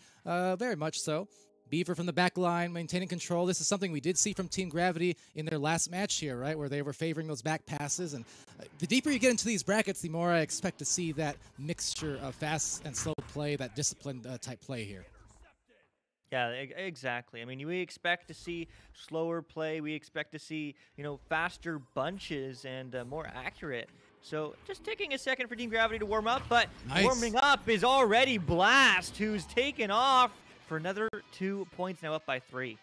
very much so. Beaver from the back line, maintaining control. This is something we did see from Team Gravity in their last match here, right, where they were favoring those back passes. And the deeper you get into these brackets, the more I expect to see that mixture of fast and slow play, that disciplined type play here. Yeah, exactly. I mean, we expect to see slower play. We expect to see, you know, faster bunches and more accurate. So just taking a second for Team Gravity to warm up, but warming up is already Blast, who's taken off for another 2 points, now up by 3.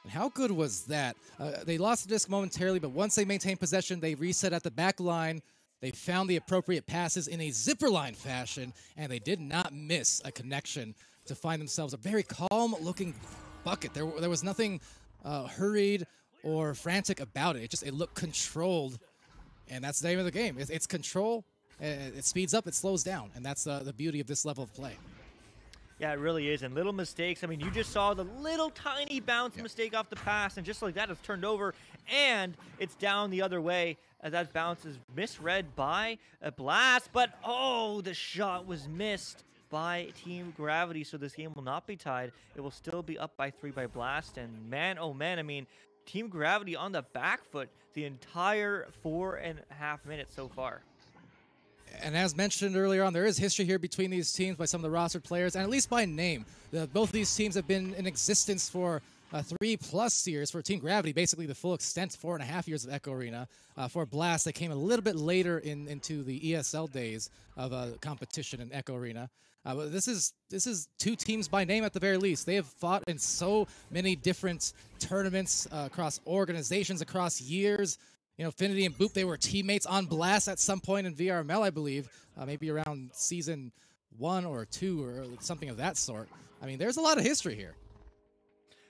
And how good was that? They lost the disc momentarily, but once they maintained possession, they reset at the back line. They found the appropriate passes in a zipper line fashion, and they did not miss a connection to find themselves a very calm-looking bucket. There was nothing hurried or frantic about it. It looked controlled. And that's the name of the game. It's control. It speeds up, it slows down, and that's the beauty of this level of play. Yeah, it really is. And little mistakes. I mean, you just saw the little tiny bounce mistake off the pass, and just like that, it's turned over, and it's down the other way. As that bounce is misread by a Blast, but oh, the shot was missed by Team Gravity, so this game will not be tied. It will still be up by 3 by Blast, and man, oh man, I mean, Team Gravity on the back foot the entire 4.5 minutes so far. And as mentioned earlier on, there is history here between these teams by some of the rostered players, and at least by name. Both of these teams have been in existence for 3+ years. For Team Gravity, basically the full extent, 4.5 years of Echo Arena. For Blast, they came a little bit later into the ESL days of competition in Echo Arena. But this is 2 teams by name at the very least. They have fought in so many different tournaments across organizations, across years. You know, Finity and Boop, they were teammates on Blast at some point in VRML, I believe, maybe around season 1 or 2 or something of that sort. I mean, there's a lot of history here.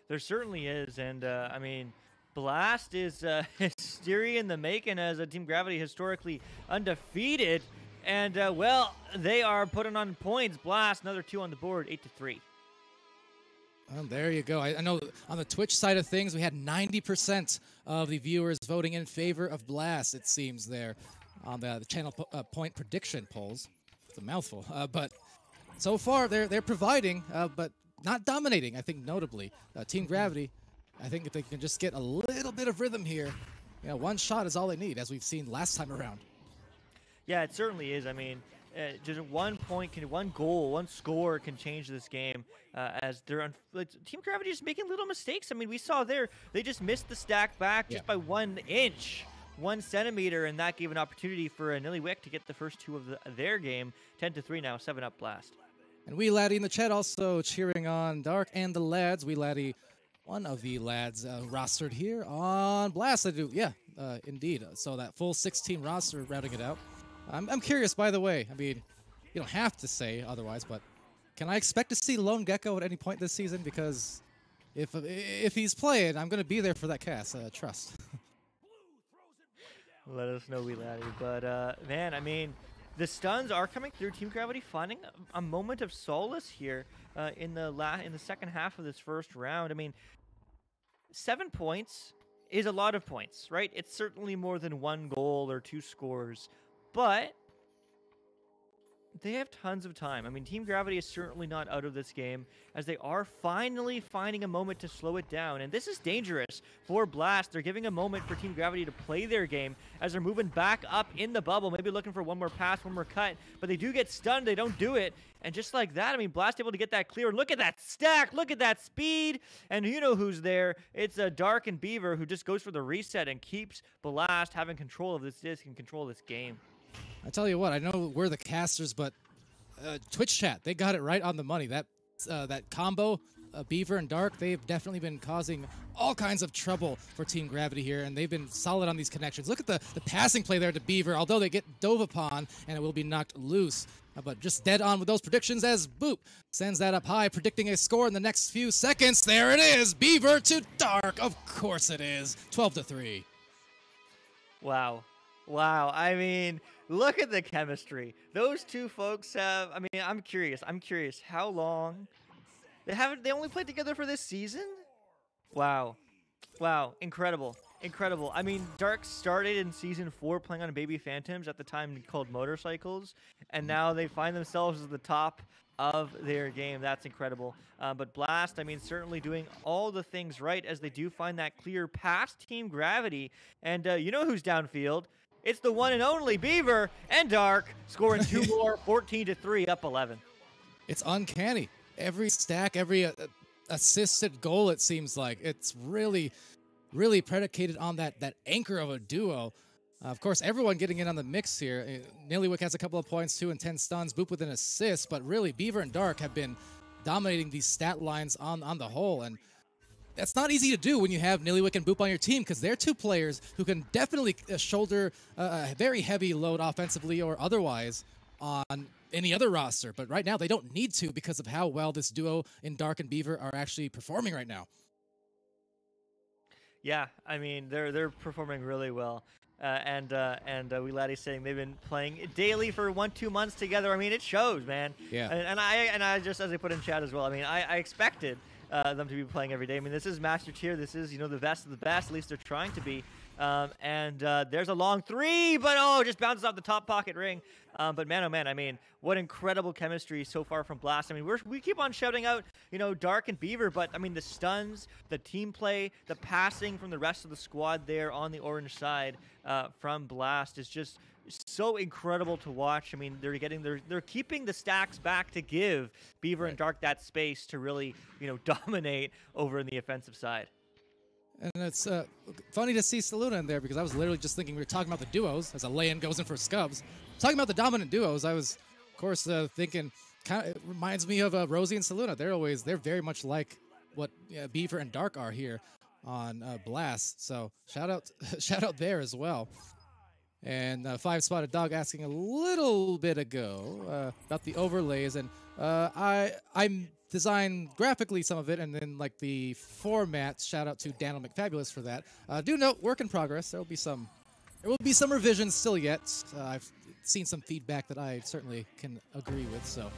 There certainly is, and I mean, Blast is history in the making as a Team Gravity historically undefeated, and well, they are putting on points. Blast, another 2 on the board, 8-3. Well, there you go. I know on the Twitch side of things, we had 90% of the viewers voting in favor of Blast, it seems, there on the channel point prediction polls. It's a mouthful. But so far, they're providing, but not dominating, I think, notably. Team Gravity, I think if they can just get a little bit of rhythm here, you know, 1 shot is all they need, as we've seen last time around. Yeah, it certainly is. I mean, just 1 point, 1 goal, 1 score can change this game. As they're Team Gravity just making little mistakes. I mean, we saw there they just missed the stack back just by 1 inch, 1 centimeter, and that gave an opportunity for Nillywick to get the first 2 of their game. 10-3 now, 7-up Blast. And Wee Laddie in the chat also cheering on Dark and the lads. Wee Laddie, one of the lads rostered here on Blast. I do, yeah, indeed. So that full 16 roster routing it out. I'm curious, by the way. I mean, you don't have to say otherwise, but can I expect to see Lone Gecko at any point this season? Because if he's playing, I'm going to be there for that cast. Trust. Let us know, Wee Laddie. But man, I mean, the stuns are coming through. Team Gravity finding a moment of solace here in the second half of this first round. I mean, 7 points is a lot of points, right? It's certainly more than 1 goal or 2 scores, but they have tons of time. I mean, Team Gravity is certainly not out of this game, as they are finally finding a moment to slow it down. And this is dangerous for Blast. They're giving a moment for Team Gravity to play their game as they're moving back up in the bubble, maybe looking for 1 more pass, 1 more cut, but they do get stunned. They don't do it. And just like that, I mean, Blast able to get that clear. Look at that stack. Look at that speed. And you know who's there. It's Dark and Beaver, who just goes for the reset and keeps Blast having control of this disc and control of this game. I tell you what, I know we're the casters, but Twitch chat, they got it right on the money. That combo, Beaver and Dark, they've definitely been causing all kinds of trouble for Team Gravity here, and they've been solid on these connections. Look at the passing play there to Beaver, although they get dove upon, and it will be knocked loose. But just dead on with those predictions as Boop sends that up high, predicting a score in the next few seconds. There it is, Beaver to Dark. Of course it is, 12-3. Wow. Wow. I mean, look at the chemistry. Those 2 folks have, I mean, I'm curious how long they only played together for this season? Wow. Wow. Incredible. Incredible. I mean, Dark started in season 4 playing on Baby Phantoms, at the time called Motorcycles, and now they find themselves at the top of their game. That's incredible. But Blast, I mean, certainly doing all the things right as they do find that clear past Team Gravity. And you know who's downfield? It's the one and only Beaver and Dark, scoring 2 more, 14-3, up 11. It's uncanny. Every stack, every assisted goal, it seems like. It's really, really predicated on that anchor of a duo. Of course, everyone getting in on the mix here. Nillywick has a couple of points, 2 and 10 stuns. Boop with an assist, but really, Beaver and Dark have been dominating these stat lines on the whole, and that's not easy to do when you have Nillywick and Boop on your team, because they're 2 players who can definitely shoulder a very heavy load offensively or otherwise on any other roster. But right now, they don't need to because of how well this duo in Dark and Beaver are actually performing right now. Yeah, I mean, they're performing really well. Weelati's saying they've been playing daily for 1-2 months together. I mean, it shows, man. Yeah. And I just, as I put in chat as well, I mean, I expected them to be playing every day. I mean, this is Master Tier. This is, the best of the best. At least they're trying to be. There's a long three, but just bounces off the top pocket ring. But man, oh man, I mean, what incredible chemistry so far from Blast. I mean, we keep on shouting out, Dark and Beaver, but I mean, the stuns, the team play, the passing from the rest of the squad there on the orange side from Blast is just so incredible to watch. I mean, they're keeping the stacks back to give Beaver and Dark that space to really, dominate over in the offensive side. And it's funny to see Saluna in there because I was literally just thinking we were talking about the duos as a lay-in goes in for Scubs. Talking about the dominant duos, I was, of course, thinking, it reminds me of Rosie and Saluna. They're very much like what Beaver and Dark are here on Blast. So shout out there as well. And Five Spotted Dog asking a little bit ago about the overlays, and I'm designed graphically some of it, and then like the format. Shout out to Daniel McFabulous for that. Do note, work in progress. There will be some revisions still yet. I've seen some feedback that I certainly can agree with. So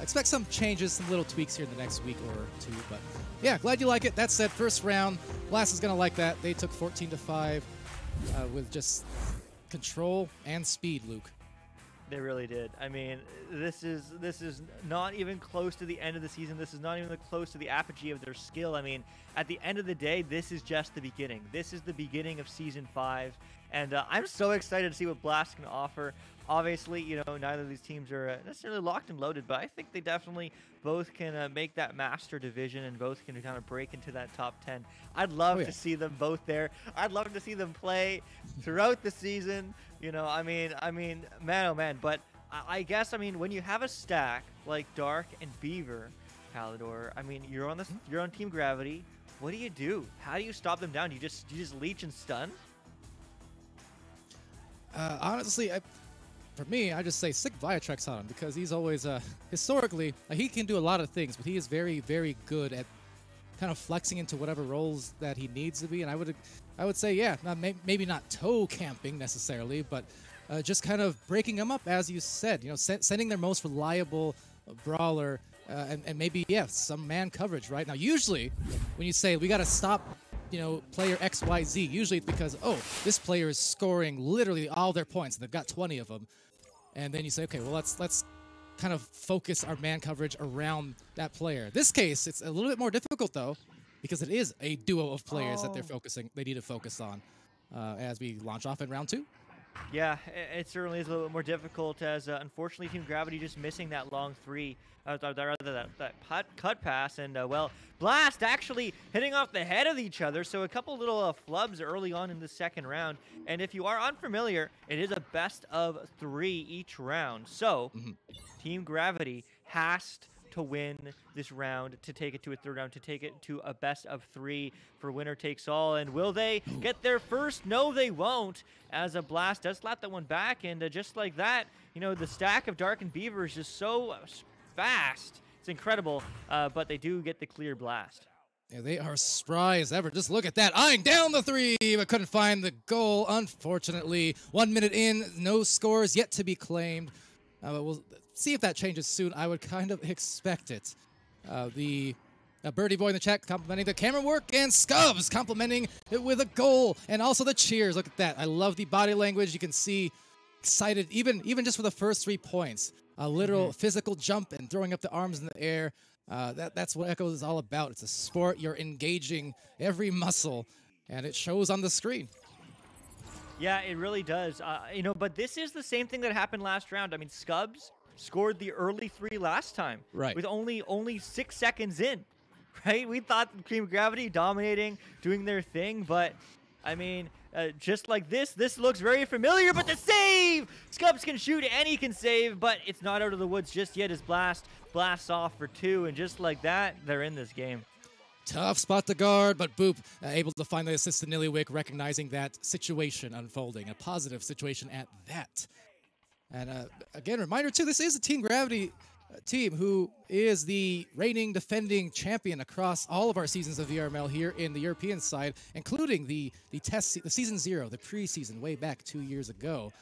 expect some changes, some little tweaks here in the next week or two. But yeah, glad you like it. That said, first round, Blast is gonna like that. They took 14-5 with just control and speed, Luke. They really did. I mean, this is not even close to the end of the season. This is not even close to the apogee of their skill. I mean, at the end of the day, this is just the beginning. This is the beginning of Season 5, and I'm so excited to see what Blast can offer. Obviously, neither of these teams are necessarily locked and loaded, but I think they definitely both can make that Master Division and both can kind of break into that top 10. I'd love to see them both there. I'd love to see them play throughout the season. I mean, man, oh man. But I guess, when you have a stack like Dark and Beaver, Palador, I mean, you're on Team Gravity. What do? How do you stop them down? Do you just leech and stun? Honestly, for me, I just say stick Viatrex on him because he's always, historically, he can do a lot of things, but he is very, very good at kind of flexing into whatever roles that he needs to be. And I would say, yeah, maybe not toe camping necessarily, but just kind of breaking them up, as you said, sending their most reliable brawler and maybe, some man coverage, right? Now, usually when you say we got to stop player XYZ, usually it's because, this player is scoring literally all their points. They've got 20 of them. And then you say, okay, well, let's kind of focus our man coverage around that player. This case, it's a little bit more difficult, though, because it is a duo of players that they need to focus on as we launch off in round 2. Yeah, it certainly is a little bit more difficult as, unfortunately, Team Gravity just missing that long three, that cut pass, and, Blast actually hitting off the head of each other, so a couple little flubs early on in the second round, and if you are unfamiliar, it is a best of 3 each round, so Team Gravity has to win this round to take it to a third round, to take it to a best of 3 for winner takes all. And will they get there first? No, they won't, as a Blast does slap that one back. And just like that, the stack of Dark and Beaver is just so fast. It's incredible, but they do get the clear Blast. Yeah, they are spry as ever. Just look at that. Eyeing down the 3, but couldn't find the goal, unfortunately. 1 minute in, no scores yet to be claimed. But we'll see if that changes soon. I would kind of expect it. The Birdie Boy in the chat complimenting the camera work, and Scubs complimenting it with a goal, and also the cheers. Look at that. I love the body language. You can see excited, even just for the first 3 points. A literal physical jump and throwing up the arms in the air. That's what Echoes is all about. It's a sport. You're engaging every muscle, and it shows on the screen. Yeah, it really does. But this is the same thing that happened last round. I mean, Scubs scored the early 3 last time, right? With only 6 seconds in, right? We thought Team Gravity dominating, doing their thing, but I mean, just like this looks very familiar. But the save, Scubs can shoot and he can save, but it's not out of the woods just yet as Blast blasts off for 2, and just like that, they're in this game. Tough spot to guard, but Boop able to find the assist to Nillywick, recognizing that situation unfolding, a positive situation at that. And again, reminder too, this is a Team Gravity team who is the reigning defending champion across all of our seasons of VRML here in the European side, including the season 0, the preseason way back 2 years ago.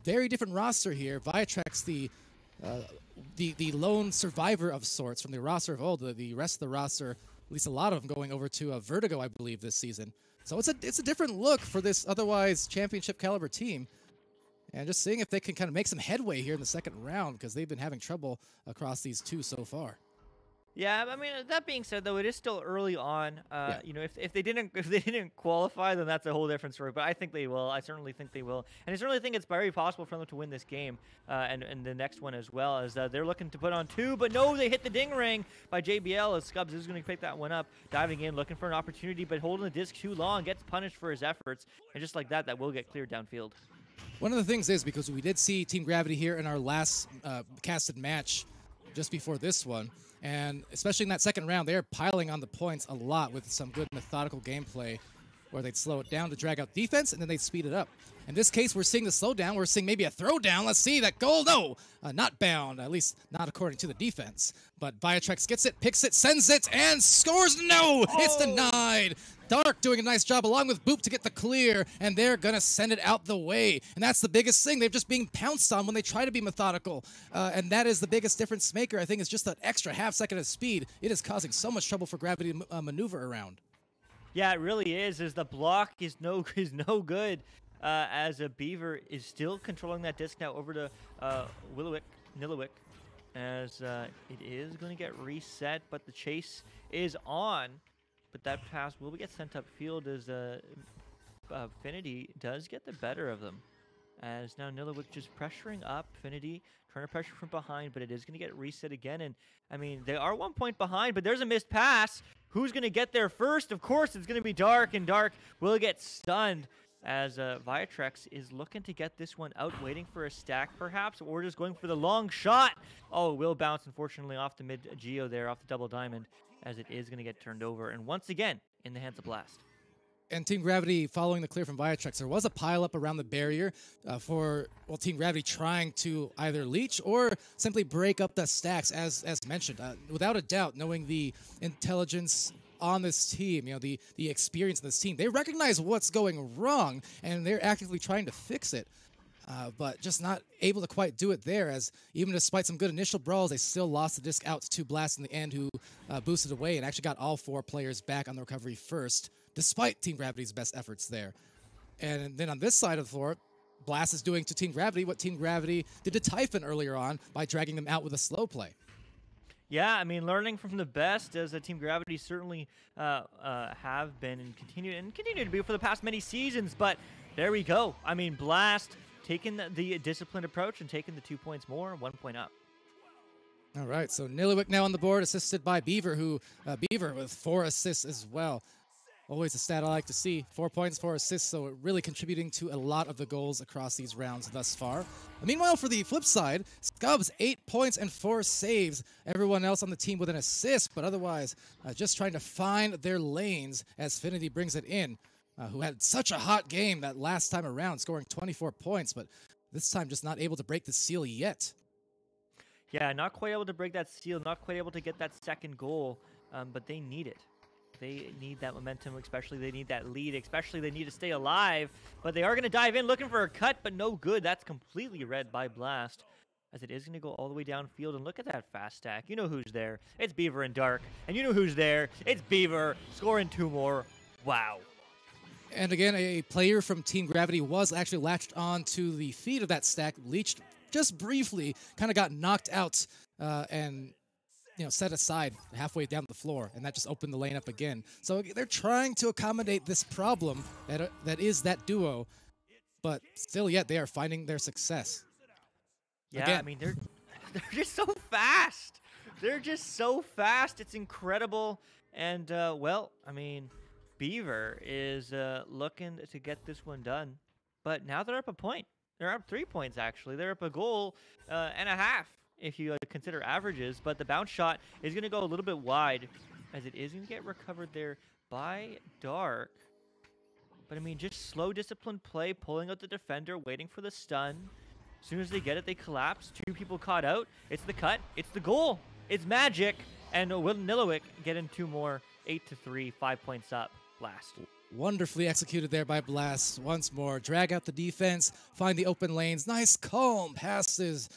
Very different roster here. Viatrex, the lone survivor of sorts from the roster of old. The rest of the roster, at least a lot of them, going over to Vertigo, I believe, this season. So it's a different look for this otherwise championship caliber team. And just seeing if they can kind of make some headway here in the second round, because they've been having trouble across these two so far. Yeah, I mean, that being said, though, it is still early on. You know, if they didn't qualify, then that's a whole different story. But I think they will. I certainly think they will, and I certainly think it's very possible for them to win this game and the next one as well. As they're looking to put on 2, but no, they hit the ding ring by JBL. As Scubs is going to pick that one up, diving in, looking for an opportunity, but holding the disc too long, gets punished for his efforts, and just like that, that will get cleared downfield. One of the things is, because we did see Team Gravity here in our last casted match just before this one, and especially in that second round, they're piling on the points a lot with some good methodical gameplay where they'd slow it down to drag out defense, and then they'd speed it up. In this case, we're seeing the slowdown. We're seeing maybe a throwdown. Let's see that goal. No, not bound, at least not according to the defense. But Viatrex gets it, picks it, sends it, and scores. No, it's denied. Dark doing a nice job along with Boop to get the clear, and they're going to send it out the way. And that's the biggest thing. They're just being pounced on when they try to be methodical. And that is the biggest difference maker, I think, is just that extra half second of speed. It is causing so much trouble for Gravity to maneuver around. Yeah, it really is. As the block is no good. As a Beaver is still controlling that disc now over to Nillowick, as it is going to get reset, but the chase is on. But that pass will get sent upfield as Finity does get the better of them. As now Nillowick just pressuring up Finity, trying to pressure from behind, but it is going to get reset again. And I mean, they are 1 point behind, but there's a missed pass. Who's going to get there first? Of course, it's going to be Dark, and Dark will get stunned as Viatrex is looking to get this one out, waiting for a stack perhaps, or just going for the long shot. Oh, it will bounce, unfortunately, off the mid-geo there, off the double diamond, as it is going to get turned over, and once again, in the hands of Blast. And Team Gravity following the clear from Viatrex, there was a pile-up around the barrier for Team Gravity trying to either leech or simply break up the stacks, as mentioned. Without a doubt, knowing the intelligence on this team, you know, the experience of this team, they recognize what's going wrong, and they're actively trying to fix it. But just not able to quite do it there, as even despite some good initial brawls, they still lost the disc out to Blast in the end, who boosted away and actually got all 4 players back on the recovery first, despite Team Gravity's best efforts there. And then on this side of the floor, Blast is doing to Team Gravity what Team Gravity did to Typhon earlier on by dragging them out with a slow play. Yeah, I mean, learning from the best, as Team Gravity certainly have been and continue to be for the past many seasons. But there we go. I mean, Blast taking the disciplined approach and taking the 2 points more, 1 point up. All right, so Nillowick now on the board, assisted by Beaver, who Beaver with 4 assists as well. Always a stat I like to see. 4 points, 4 assists, so really contributing to a lot of the goals across these rounds thus far. Meanwhile, for the flip side, Scubs 8 points and 4 saves. Everyone else on the team with an assist, but otherwise just trying to find their lanes as Finity brings it in, who had such a hot game that last time around, scoring 24 points, but this time just not able to break the seal yet. Yeah, not quite able to break that seal, not quite able to get that second goal, but they need it. They need that momentum, especially they need that lead, especially they need to stay alive. But they are going to dive in looking for a cut, but no good. That's completely read by Blast, as it is going to go all the way downfield. And look at that fast stack. You know who's there. It's Beaver and Dark. And you know who's there. It's Beaver scoring 2 more. Wow. And again, a player from Team Gravity was actually latched on to the feet of that stack, leached just briefly, kind of got knocked out and set aside halfway down the floor, and that just opened the lane up again. So they're trying to accommodate this problem that is that duo, but still yet they are finding their success. Yeah, again. I mean, they're just so fast. They're just so fast. It's incredible. And, well, I mean, Beaver is looking to get this one done. But now they're up a point. They're up 3 points, actually. They're up a goal and a half, if you consider averages. But the bounce shot is going to go a little bit wide, as it is going to get recovered there by Dark. But, I mean, just slow, disciplined play, pulling out the defender, waiting for the stun. As soon as they get it, they collapse. 2 people caught out. It's the cut. It's the goal. It's magic. And Will Nilowick getting 2 more. 8-3, 5 points up. Blast. Wonderfully executed there by Blast. Once more, drag out the defense, find the open lanes, nice calm passes,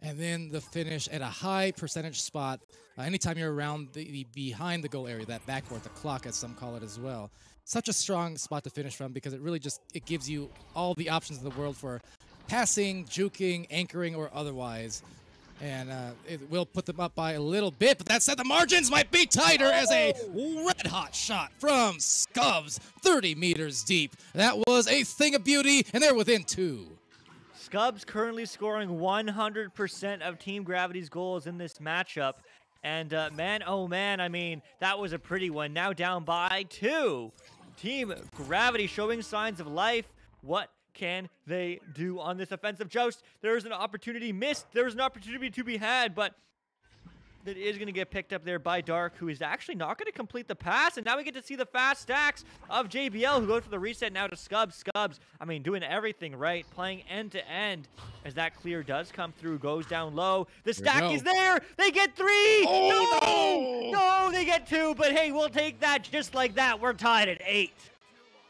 and then the finish at a high percentage spot. Anytime you're around the behind the goal area, that backboard, the clock as some call it as well. Such a strong spot to finish from because it really just, it gives you all the options in the world for passing, juking, anchoring, or otherwise. And it will put them up by a little bit, but that said, the margins might be tighter as a red-hot shot from Scubs, 30 meters deep. That was a thing of beauty, and they're within 2. Scubs currently scoring 100% of Team Gravity's goals in this matchup. And man, oh man, I mean, that was a pretty one. Now down by 2. Team Gravity showing signs of life. What can they do on this offensive joust? There is an opportunity missed. There is an opportunity to be had, but that is going to get picked up there by Dark, who is actually not going to complete the pass. And now we get to see the fast stacks of JBL, who goes for the reset now to Scubs. Scubs, I mean, doing everything right, playing end-to-end as that clear does come through, goes down low. The stack is there. They get 3. Oh! No, they get 2, but hey, we'll take that just like that. We're tied at 8.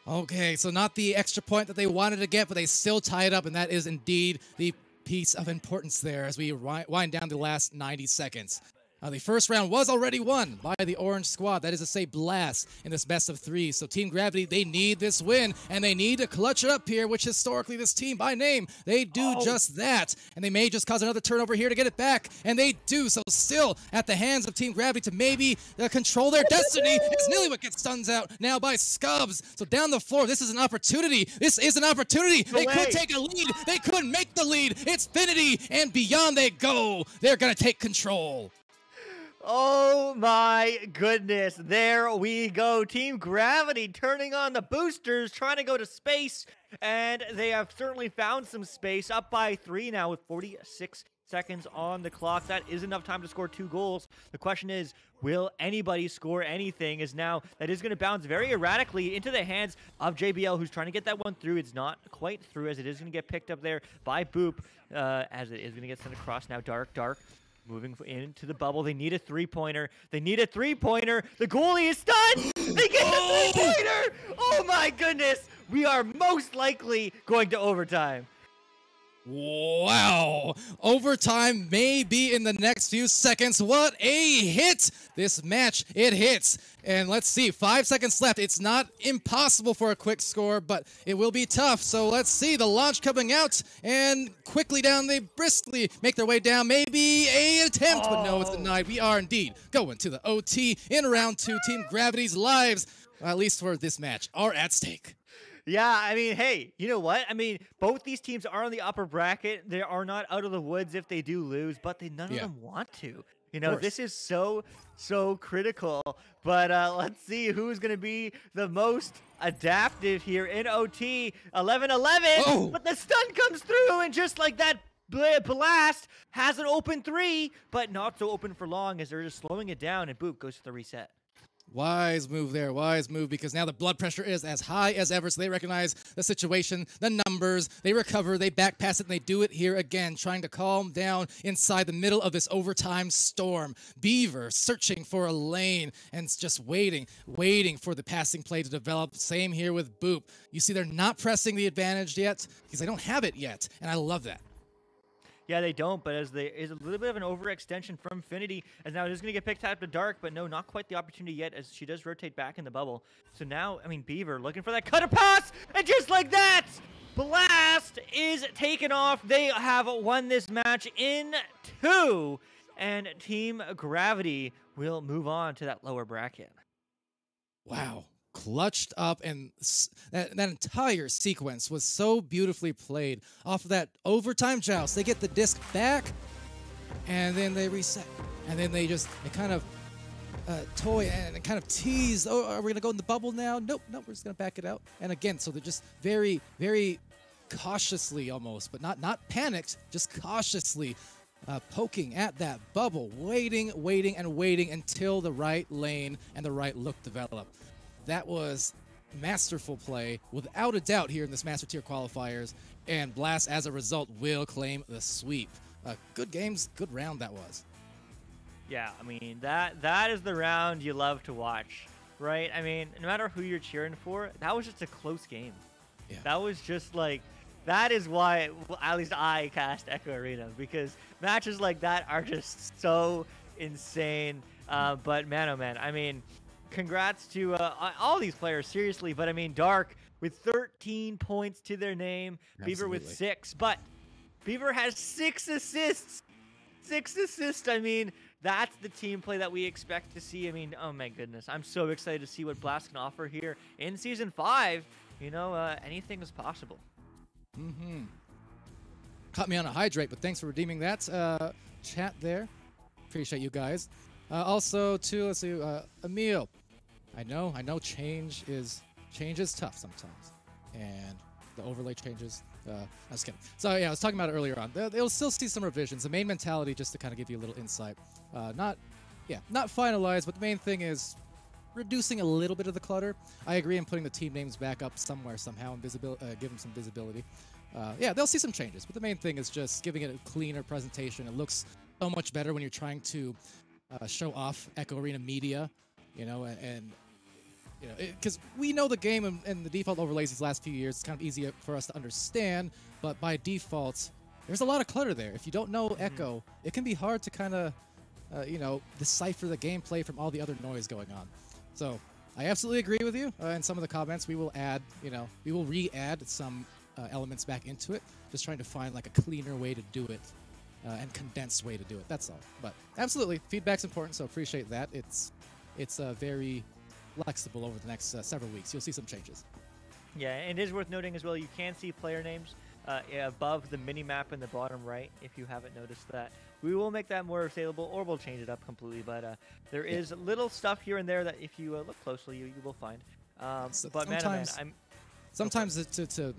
Okay, so not the extra point that they wanted to get, but they still tie it up, and that is indeed the piece of importance there as we wind down the last 90 seconds. The first round was already won by the Orange squad. That is to say, Blast in this best of 3. So Team Gravity, they need this win, and they need to clutch it up here, which historically this team, by name, they do just that. And they may just cause another turnover here to get it back, and they do. So still at the hands of Team Gravity to maybe control their destiny as Niliwick gets stuns out now by Scubs. So down the floor, this is an opportunity. This is an opportunity. They could take a lead. They could make the lead. It's Finity, and beyond they go. They're going to take control. Oh my goodness, there we go. Team Gravity turning on the boosters, trying to go to space, and they have certainly found some space. Up by 3 now with 46 seconds on the clock. That is enough time to score 2 goals. The question is, will anybody score anything? As now that is going to bounce very erratically into the hands of JBL, who's trying to get that one through. It's not quite through, as it is going to get picked up there by Boop, as it is going to get sent across now. Dark. Moving into the bubble. They need a 3-pointer. They need a 3-pointer. The goalie is stunned. They get the 3-pointer. Oh my goodness. We are most likely going to overtime. Wow. Overtime may be in the next few seconds. What a hit. This match, it hits. And let's see, 5 seconds left. It's not impossible for a quick score, but it will be tough. So let's see the launch coming out, and quickly down, they briskly make their way down. Maybe an attempt, but no, it's denied. We are indeed going to the OT in round 2. Team Gravity's lives, at least for this match, are at stake. Yeah, I mean, hey, you know what? I mean, both these teams are on the upper bracket. They are not out of the woods if they do lose, but none of them want to. You know, this is so critical. But let's see who's going to be the most adaptive here in OT. 11-11, but the stun comes through, and just like that, Blast has an open 3, but not so open for long as they're just slowing it down, and Boop goes to the reset. Wise move there, wise move, because now the blood pressure is as high as ever, so they recognize the situation, the numbers, they recover, they back pass it, and they do it here again, trying to calm down inside the middle of this overtime storm. Beaver searching for a lane and just waiting for the passing play to develop. Same here with Boop. You see they're not pressing the advantage yet because they don't have it yet, and I love that. Yeah, they don't, but as there is a little bit of an overextension from Finity, as now it is going to get picked up to Dark, but no, not quite the opportunity yet, as she does rotate back in the bubble. So now, I mean, Beaver looking for that cutter pass, and just like that, Blast is taken off. They have won this match in 2, and Team Gravity will move on to that lower bracket. Wow. Clutched up, and that entire sequence was so beautifully played. Off of that overtime joust, they get the disc back, and then they reset, and then they kind of toy and kind of tease. Oh, are we gonna go in the bubble now? Nope, we're just gonna back it out. And again, so they're just very, very cautiously, almost, but not panicked, just cautiously poking at that bubble, waiting until the right lane and the right look develop. That was masterful play, without a doubt, here in this Master Tier qualifiers, and Blast, as a result, will claim the sweep. Good games, good round that was. Yeah, I mean, that is the round you love to watch, right? I mean, no matter who you're cheering for, that was just a close game. Yeah. That was just like, that is why, well, at least I cast Echo Arena, because matches like that are just so insane. But man, oh man, I mean, congrats to all these players, seriously. But I mean, Dark with 13 points to their name, Beaver with 6, but Beaver has 6 assists. 6 assists. I mean, that's the team play that we expect to see. I mean, oh my goodness, I'm so excited to see what Blast can offer here in Season 5. You know, anything is possible. Caught me on a hydrate, but thanks for redeeming that chat there. Appreciate you guys. Also, too, let's see, Emil. I know change is tough sometimes, and the overlay changes. I was kidding. So yeah, I was talking about it earlier on. They'll still see some revisions. The main mentality, just to kind of give you a little insight, not finalized, but the main thing is reducing a little bit of the clutter. I agree in putting the team names back up somewhere somehow and give them some visibility. Yeah, they'll see some changes, but the main thing is just giving it a cleaner presentation. It looks so much better when you're trying to show off Echo Arena media, you know, and you know, because we know the game and the default overlays these last few years. It's kind of easy for us to understand, but by default, there's a lot of clutter there. If you don't know Echo, it can be hard to kind of, you know, decipher the gameplay from all the other noise going on. So I absolutely agree with you. In some of the comments, we will add, you know, we will re-add some elements back into it, just trying to find like a cleaner way to do it and condensed way to do it. That's all. But absolutely, feedback's important, so appreciate that. It's very flexible over the next several weeks. You'll see some changes. Yeah, and it is worth noting as well, you can see player names above the mini-map in the bottom right, if you haven't noticed that. We will make that more saleable, or we'll change it up completely, but there is little stuff here and there that if you look closely, you will find. But man, sometimes to you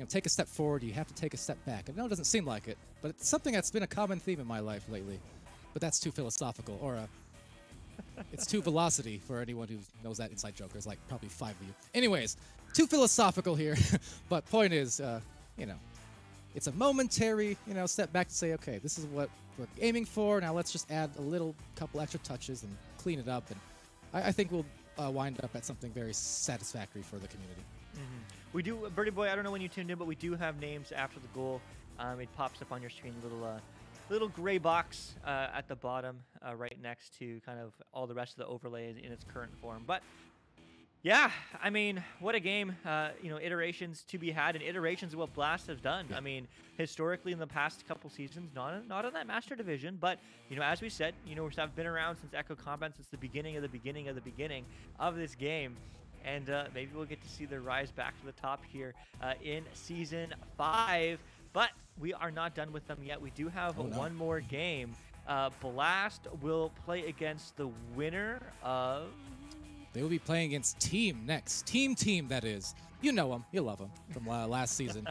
know, take a step forward, you have to take a step back. I know it doesn't seem like it, but it's something that's been a common theme in my life lately. But that's too philosophical, or it's too velocity for anyone who knows that inside joke. There's like probably 5 of you. Anyways, too philosophical here. But point is, you know, it's a momentary, you know, step back to say, okay, this is what we're aiming for. Now let's just add a couple extra touches and clean it up. And I think we'll wind up at something very satisfactory for the community. We do, Birdie Boy, I don't know when you tuned in, but we do have names after the goal. It pops up on your screen, little gray box at the bottom right next to kind of all the rest of the overlays in its current form. But yeah, I mean, what a game. You know, iterations to be had, and iterations of what Blast has done. I mean, historically in the past couple seasons, not in that Master Division, but, you know, as we said, you know, we've been around since Echo Combat, since the beginning of the beginning of this game. And maybe we'll get to see the rise back to the top here in Season 5. But we are not done with them yet. We do have one more game. Blast will play against the winner of... They will be playing against Team next. Team, that is. You know them. You love them from last season.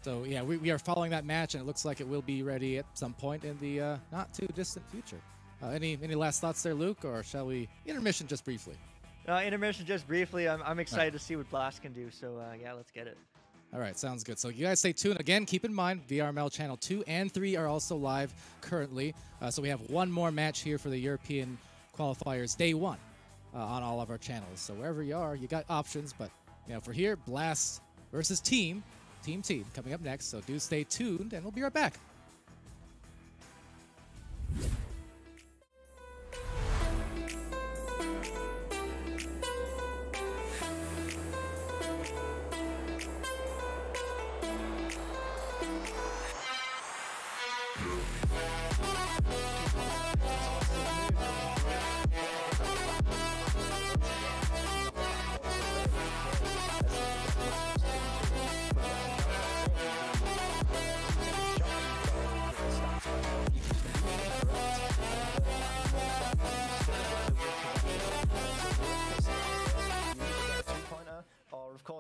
So, yeah, we are following that match, and it looks like it will be ready at some point in the not-too-distant future. Any last thoughts there, Luke, or shall we intermission just briefly? Intermission just briefly. I'm excited to see what Blast can do. So, yeah, let's get it. All right, sounds good. So you guys stay tuned. Again, keep in mind, VRML Channel 2 and 3 are also live currently. So we have one more match here for the European qualifiers day 1 on all of our channels. So wherever you are, you got options. But, you know, for here, Blast versus Team coming up next. So do stay tuned, and we'll be right back.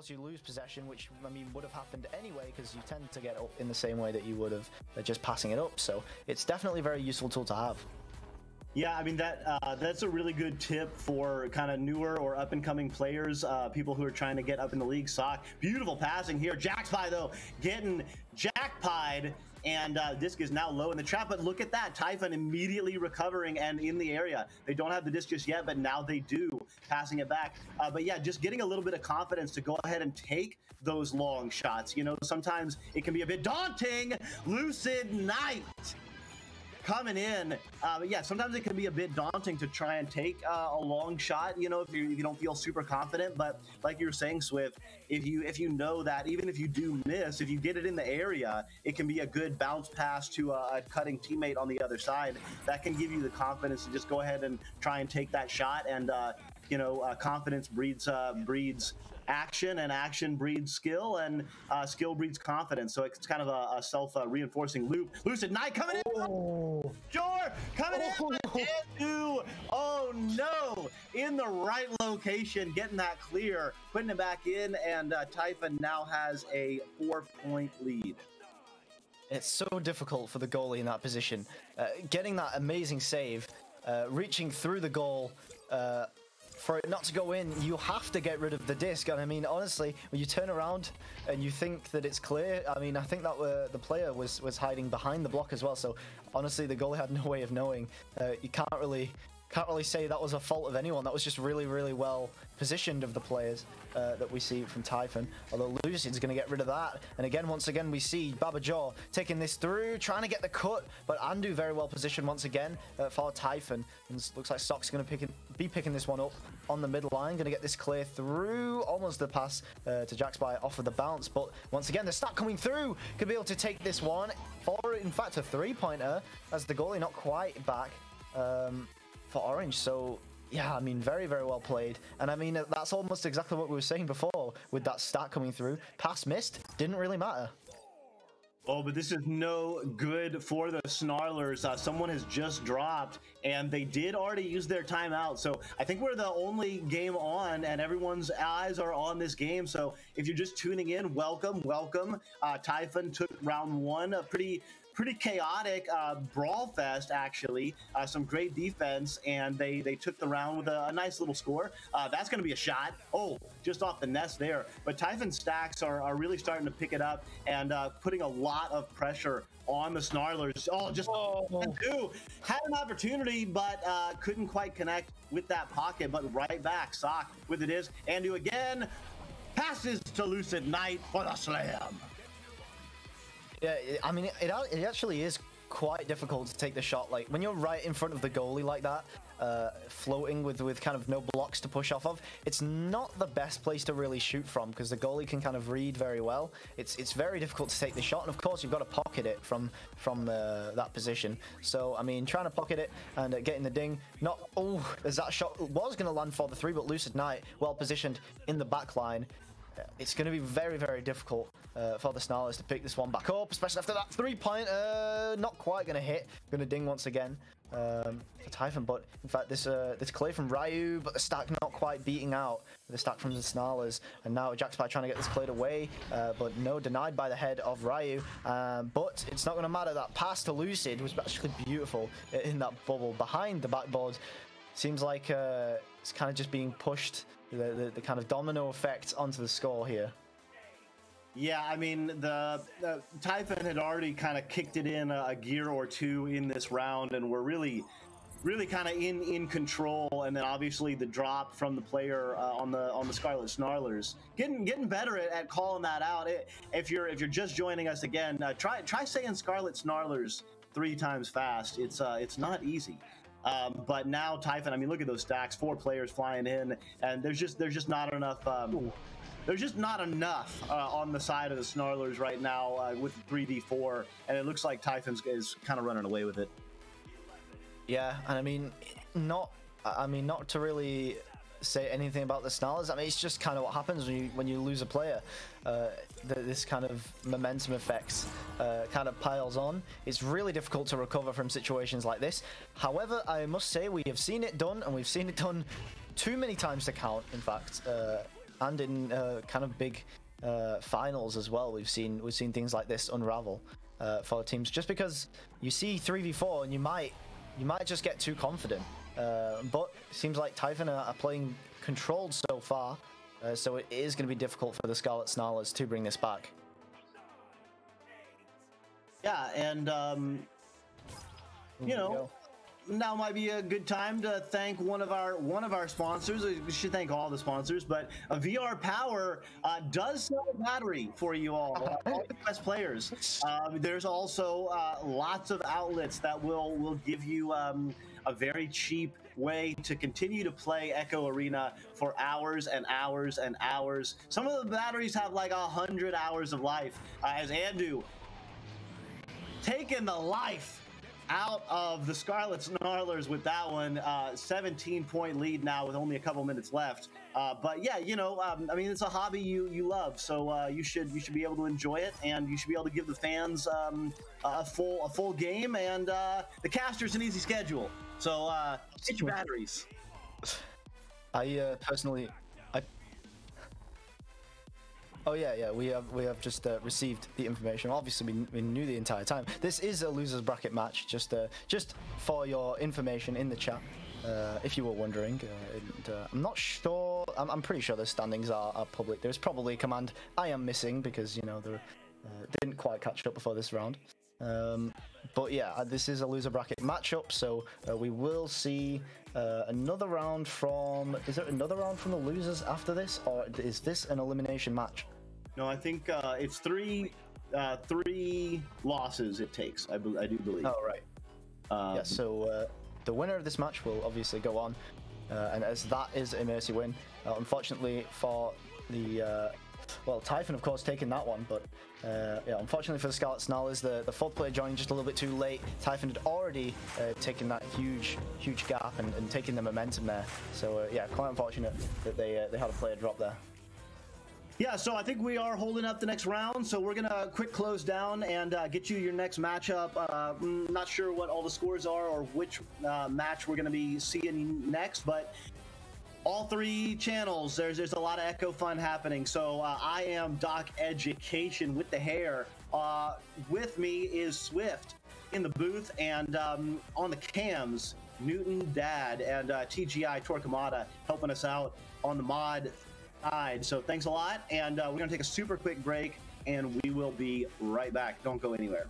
You lose possession, which I mean would have happened anyway because you tend to get up in the same way that you would have just passing it up. So it's definitely a very useful tool to have. Yeah, I mean that's a really good tip for kind of newer or up and coming players, people who are trying to get up in the league. Sock, beautiful passing here. Jackpie though getting jackpied, and disc is now low in the trap. But look at that, Typhon immediately recovering and in the area. They don't have the disc just yet, but now they do, passing it back. But yeah, just getting a little bit of confidence to go ahead and take those long shots. You know, sometimes it can be a bit daunting. Lucid Knight coming in, but yeah, sometimes it can be a bit daunting to try and take a long shot, you know, if you don't feel super confident. But like you were saying, Swift, if you know that even if you do miss, if you get it in the area, it can be a good bounce pass to a cutting teammate on the other side. That can give you the confidence to just go ahead and try and take that shot. And you know, confidence breeds action, and action breeds skill, and skill breeds confidence. So it's kind of a self-reinforcing loop. Lucid Knight coming in. Sure, coming in. Into, oh no, in the right location, getting that clear, putting it back in, and Typhon now has a 4-point lead. It's so difficult for the goalie in that position. Getting that amazing save, reaching through the goal, for it not to go in, you have to get rid of the disc. And I mean, honestly, when you turn around and you think that it's clear, I mean, I think that the player was hiding behind the block as well. So honestly, the goalie had no way of knowing. You can't really say that was a fault of anyone. That was just really, really well positioned of the players that we see from Typhon. Although Lucid's going to get rid of that. And again, once again, we see Babajaw taking this through, trying to get the cut, but Andu very well positioned once again for Typhon. And looks like Sock's going to be picking this one up on the middle line. Going to get this clear through, almost the pass to Jackspy off of the bounce. But once again, the stack coming through, could be able to take this one for, in fact, a 3-pointer, as the goalie not quite back for Orange. So yeah, I mean, very, very well played. And I mean, that's almost exactly what we were saying before with that stat coming through. Pass missed, didn't really matter. Oh, but this is no good for the Snarlers. Someone has just dropped, and they did already use their timeout. So I think we're the only game on, and everyone's eyes are on this game. So if you're just tuning in, welcome, welcome. Typhon took round one, a pretty chaotic brawl fest, actually. Some great defense, and they took the round with a nice little score. That's going to be a shot. Oh, just off the nest there. But Typhon stacks are really starting to pick it up and putting a lot of pressure on the Snarlers. Oh, just had an opportunity, but couldn't quite connect with that pocket. But right back, Sock with it is. Andu again passes to Lucid Knight for the slam. Yeah, I mean, it actually is quite difficult to take the shot. Like, when you're right in front of the goalie like that, floating with kind of no blocks to push off of, it's not the best place to really shoot from, because the goalie can kind of read very well. It's very difficult to take the shot, and of course you've got to pocket it from that position. So I mean, trying to pocket it and getting the ding, as that shot was going to land for the 3, but Lucid Knight well positioned in the back line. It's going to be very, very difficult for the Snarlers to pick this one back up, especially after that 3-pointer. Not quite going to hit. Going to ding once again for Typhon. But in fact, this clear from Ryu, but the stack not quite beating out the stack from the Snarlers. And now Jackspy trying to get this cleared away, but no, denied by the head of Ryu. But it's not going to matter. That pass to Lucid was actually beautiful in that bubble behind the backboard. Seems like it's kind of just being pushed. The kind of domino effect onto the score here. Yeah, I mean, the Typhon had already kind of kicked it in a gear or two in this round, and we're really kind of in control. And then obviously the drop from the player on the Scarlet Snarlers, getting better at calling that out. If you're just joining us again, try saying Scarlet Snarlers 3 times fast. It's not easy. But now Typhon, I mean, look at those stacks, 4 players flying in, and there's just not enough. There's just not enough on the side of the Snarlers right now with 3v4, and it looks like Typhon is kind of running away with it. Yeah, and I mean, not to really say anything about the Snarlers. I mean, it's just kind of what happens when you lose a player. This kind of momentum effects kind of piles on. It's really difficult to recover from situations like this. However, I must say we have seen it done, and we've seen it done too many times to count, in fact, and in kind of big finals as well. We've seen things like this unravel for teams, just because you see 3v4 and you might you might just get too confident. But it seems like Typhon are playing controlled so far, so it is going to be difficult for the Scarlet Snarlers to bring this back. Yeah, and you know, now might be a good time to thank one of our sponsors. We should thank all the sponsors, but VR Power does sell a battery for you all the best players. There's also lots of outlets that will give you a very cheap way to continue to play Echo Arena for hours and hours and hours. Some of the batteries have like 100 hours of life. As Andu taking the life out of the Scarlet Snarlers with that one. 17-point lead now with only a couple minutes left. But yeah, you know, I mean, it's a hobby you love, so you should be able to enjoy it, and you should be able to give the fans a full game, and the casters an easy schedule. So get your batteries. I personally, oh yeah, we have just received the information. Obviously, we knew the entire time. This is a losers bracket match. Just for your information in the chat, if you were wondering. I'm not sure. I'm pretty sure the standings are public. There's probably a command I am missing because you know they didn't quite catch up before this round. But yeah, this is a loser bracket matchup, so we will see another round from. Is there another round from the losers after this, or is this an elimination match? No, I think it's three losses it takes. I do believe. Oh right. Yeah. So the winner of this match will obviously go on, and as that is a Mercy win, unfortunately for the. Well, Typhon, of course, taking that one, but yeah, unfortunately for the Scarlet Snarlers, the fourth player joined just a little bit too late. Typhon had already taken that huge gap and taken the momentum there. So yeah, quite unfortunate that they had a player drop there. Yeah, so I think we are holding up the next round, so we're gonna quick close down and get you your next matchup. Not sure what all the scores are or which match we're gonna be seeing next, but all three channels, there's a lot of Echo fun happening. So I am Doc Education with the hair. With me is Swift in the booth, and on the cams, Newton Dad and TGI Torquemada helping us out on the mod side. So thanks a lot, and we're gonna take a super quick break, and we will be right back. Don't go anywhere.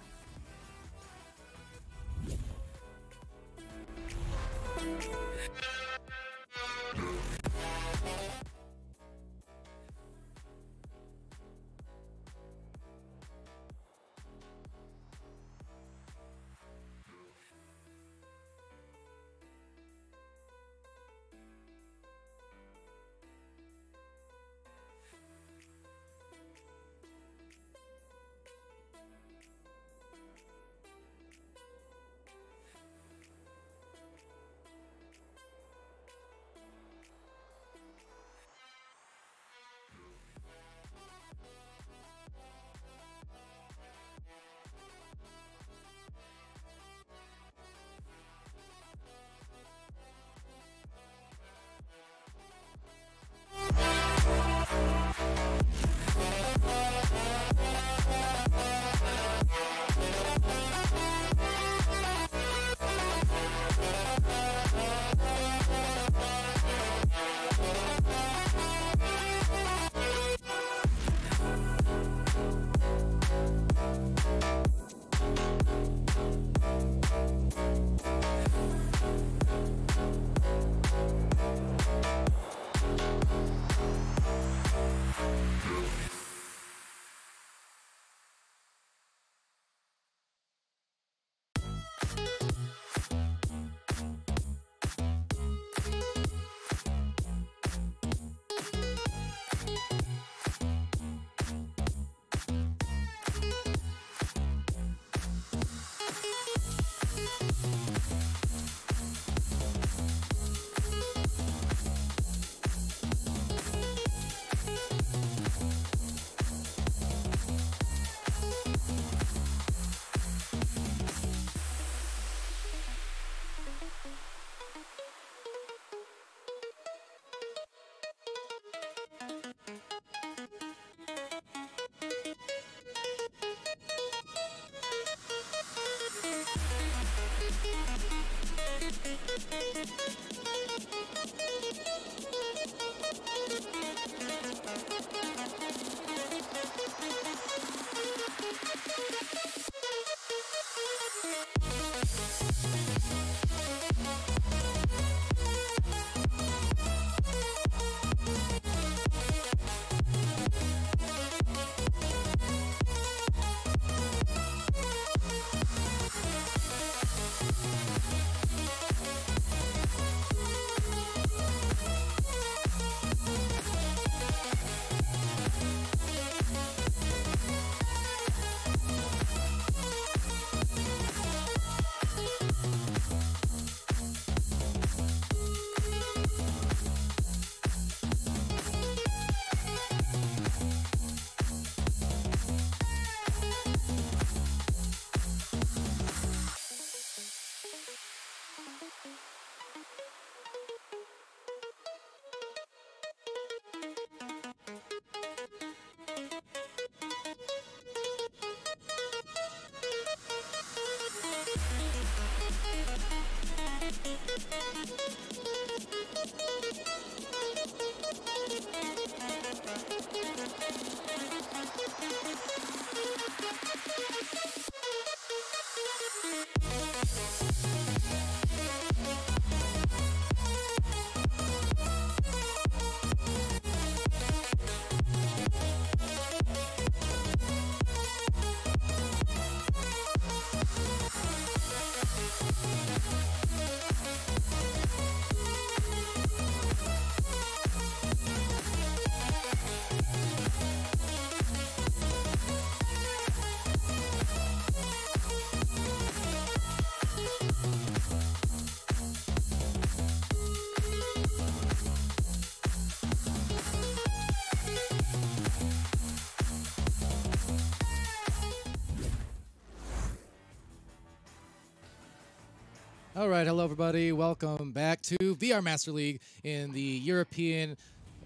All right, hello everybody. Welcome back to VR Master League in the European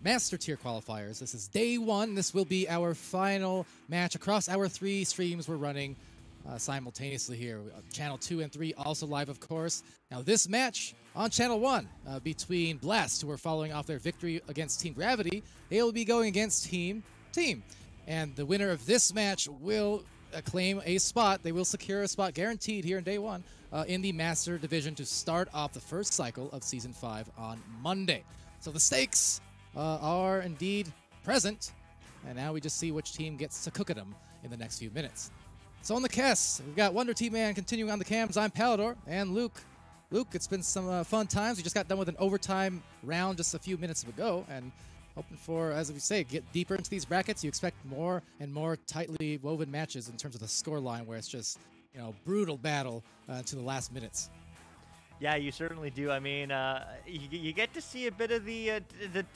Master Tier Qualifiers. This is day one. This will be our final match across our 3 streams we're running simultaneously here. Channel 2 and 3 also live, of course. Now this match on Channel 1 between Blast, who are following off their victory against Team Gravity, they will be going against Team. And the winner of this match will claim a spot. They will secure a spot guaranteed here in day one in the Master Division to start off the first cycle of Season 5 on Monday. So the stakes are indeed present, and now we just see which team gets to cook at them in the next few minutes. So on the cast, we've got Wonder T-Man continuing on the cams. I'm Palador, and Luke. Luke, it's been some fun times. We just got done with an overtime round just a few minutes ago, and hoping for, as we say, get deeper into these brackets. You expect more and more tightly woven matches in terms of the score line, where it's just, you know, brutal battle to the last minutes. Yeah, you certainly do. I mean, you get to see a bit of the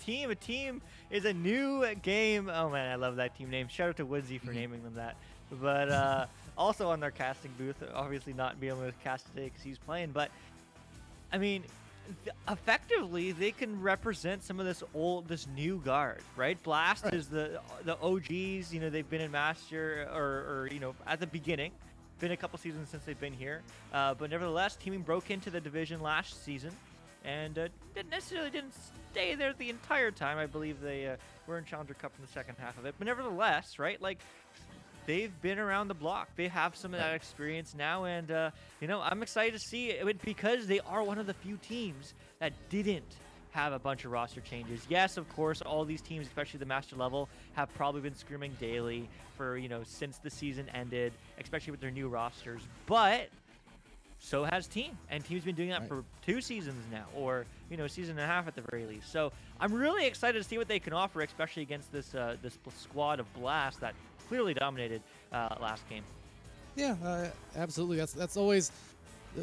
team. A team is a new game. Oh man, I love that team name. Shout out to Woodsy for naming them that. But also on their casting booth, obviously not being able to cast today because he's playing. But I mean, effectively, they can represent some of this new guard, right? Blast is the OGs. You know, they've been in Master or you know, at the beginning. Been a couple seasons since they've been here, but nevertheless, teaming broke into the division last season, and didn't stay there the entire time. I believe they were in Challenger Cup in the second half of it, but nevertheless, right, like, they've been around the block. They have some of that experience now, and you know, I'm excited to see it because they are one of the few teams that didn't have a bunch of roster changes. Yes, of course, all these teams, especially the master level, have probably been screaming daily for, you know, since the season ended, especially with their new rosters. But so has Team, and Team's been doing that for 2 seasons now, or, you know, a season and a half at the very least. So I'm really excited to see what they can offer, especially against this this squad of Blast that clearly dominated last game. Yeah, absolutely. That's always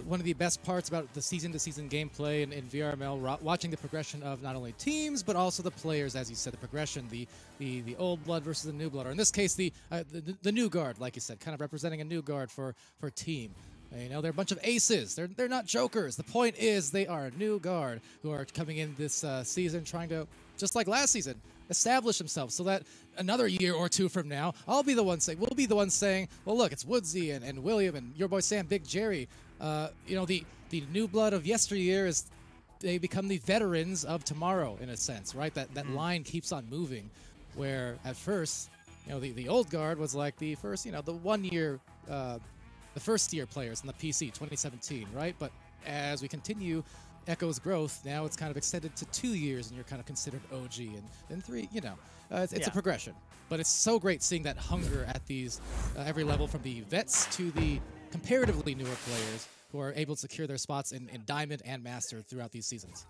one of the best parts about the season-to-season gameplay in VRML, watching the progression of not only teams, but also the players, as you said, the progression, the old blood versus the new blood, or in this case, the new guard, like you said, kind of representing a new guard for Team. You know, they're a bunch of aces. They're not jokers. The point is they are a new guard who are coming in this season trying to, just like last season, establish themselves so that another year or 2 from now, we'll be the ones saying, well, look, it's Woodsy and William and your boy Sam, Big Jerry. You know, the new blood of yesteryear is they become the veterans of tomorrow, in a sense, right? That line keeps on moving, where at first, you know, the old guard was like the first, you know, the 1 year, the first year players in the PC 2017, right? But as we continue Echo's growth, now it's kind of extended to 2 years, and you're kind of considered OG, and then 3, you know, it's a progression. But it's so great seeing that hunger at these every level, from the vets to the comparatively newer players who are able to secure their spots in Diamond and Master throughout these seasons.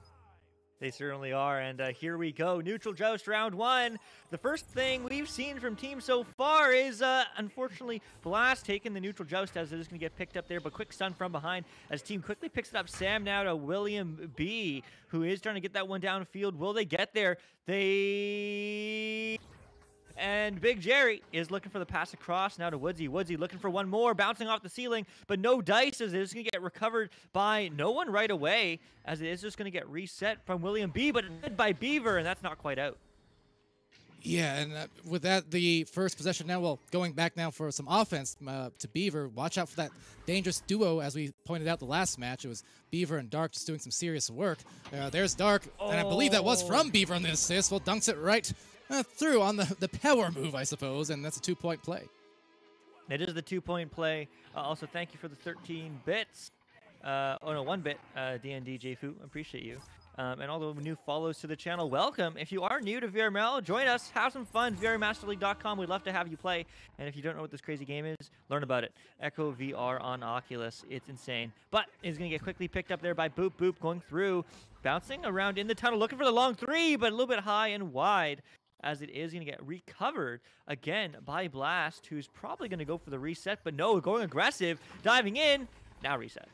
They certainly are, and here we go. Neutral Joust round 1. The first thing we've seen from Team so far is, unfortunately, Blast taking the Neutral Joust as it is going to get picked up there, but quick stun from behind as Team quickly picks it up. Sam now to William B, who is trying to get that one downfield. Will they get there? And Big Jerry is looking for the pass across now to Woodsy. Woodsy looking for one more, bouncing off the ceiling, but no dice, as it is going to get recovered by no one right away, as it is just going to get reset from William B, but hit by Beaver, and that's not quite out. Yeah, and with that, the first possession now, well, going back now for some offense to Beaver. Watch out for that dangerous duo, as we pointed out the last match. It was Beaver and Dark just doing some serious work. There's Dark, and I believe that was from Beaver on the assist. Well, dunks it right through on the power move, I suppose, and that's a 2-point play. It is the 2-point play. Also, thank you for the 13 bits. 1 bit, DND JFU. Appreciate you. And all the new follows to the channel, welcome. If you are new to VRML, join us, have some fun, VRMasterleague.com. We'd love to have you play. And if you don't know what this crazy game is, learn about it. Echo VR on Oculus. It's insane. But it's going to get quickly picked up there by Boop Boop, going through, bouncing around in the tunnel, looking for the long 3, but a little bit high and wide, as it is going to get recovered again by Blast, who's probably going to go for the reset, but no, going aggressive, diving in, now reset.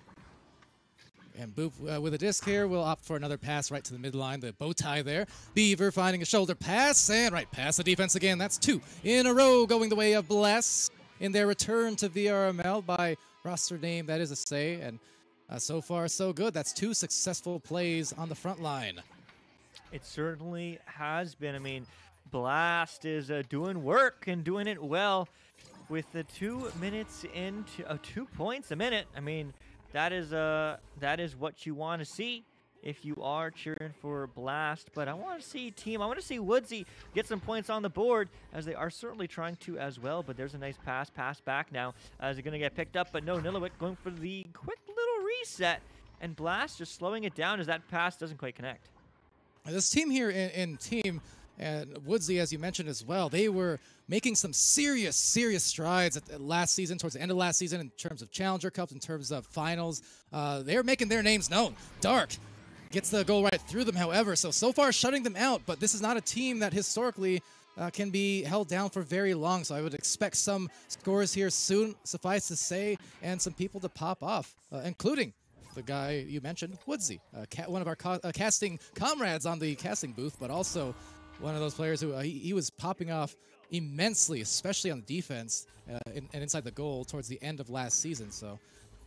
And Boop with a disc here will opt for another pass right to the midline, the bow tie there. Beaver finding a shoulder pass, and right past the defense again. That's 2 in a row going the way of Blast in their return to VRML by roster name, that is a say. And So far, so good. That's 2 successful plays on the front line. It certainly has been. I mean, Blast is doing work and doing it well with the 2 minutes into 2 points a minute. I mean, that is what you want to see if you are cheering for Blast. But I want to see I want to see Woodsy get some points on the board, as they are certainly trying to as well. But there's a nice pass back now as they're going to get picked up. But no, Nilowik going for the quick little reset, and Blast just slowing it down as that pass doesn't quite connect. This team here in team, and Woodsy, as you mentioned as well, they were making some serious strides at last season, towards the end of last season, in terms of Challenger Cups, in terms of finals. They're making their names known. Dark gets the goal right through them, however, so far shutting them out, but this is not a team that historically can be held down for very long, so I would expect some scores here soon, suffice to say, and some people to pop off, including the guy you mentioned, Woodsy, one of our casting comrades on the casting booth, but also one of those players who he was popping off immensely, especially on defense and inside the goal towards the end of last season. So,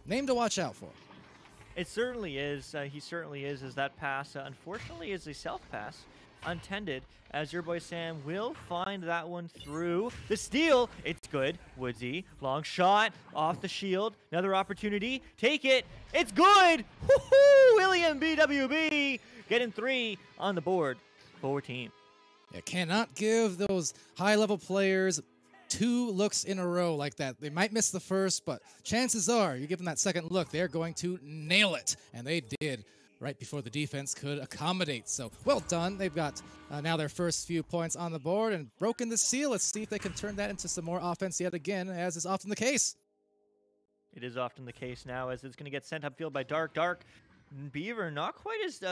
name to watch out for. It certainly is. He certainly is. As that pass, unfortunately, is a self pass, untended. As your boy Sam will find that one through the steal. It's good. Woodsy, long shot off the shield. Another opportunity. Take it. It's good. Woohoo! William BWB getting 3 on the board for team. Yeah, cannot give those high-level players 2 looks in a row like that. They might miss the first, but chances are you give them that second look, they're going to nail it. And they did right before the defense could accommodate. So well done. They've got now their first few points on the board and broken the seal. Let's see if they can turn that into some more offense yet again, as is often the case. It is often the case now, as it's going to get sent upfield by Dark. Dark, Beaver not quite as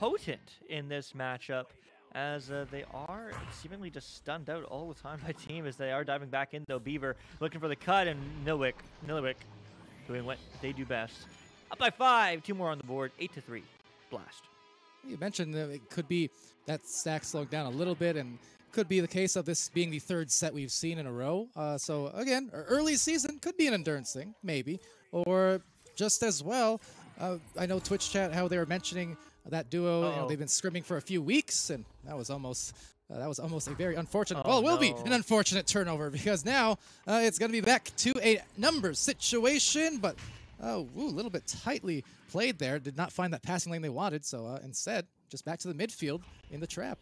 potent in this matchup, as they are seemingly just stunned out all the time by team, as they are diving back in, though. Beaver looking for the cut, and Nilowik doing what they do best. Up by 5, 2 more on the board, 8-3, Blast. You mentioned that it could be that stack slowing down a little bit, and could be the case of this being the 3rd set we've seen in a row. So again, early season could be an endurance thing, maybe, or just as well. I know Twitch chat how they were mentioning that duo. You know, they've been scrimming for a few weeks, and that was almost a very unfortunate. Well, it will be an unfortunate turnover, because now it's going to be back to a numbers situation, but a little bit tightly played there. Did not find that passing lane they wanted, so instead just back to the midfield in the trap.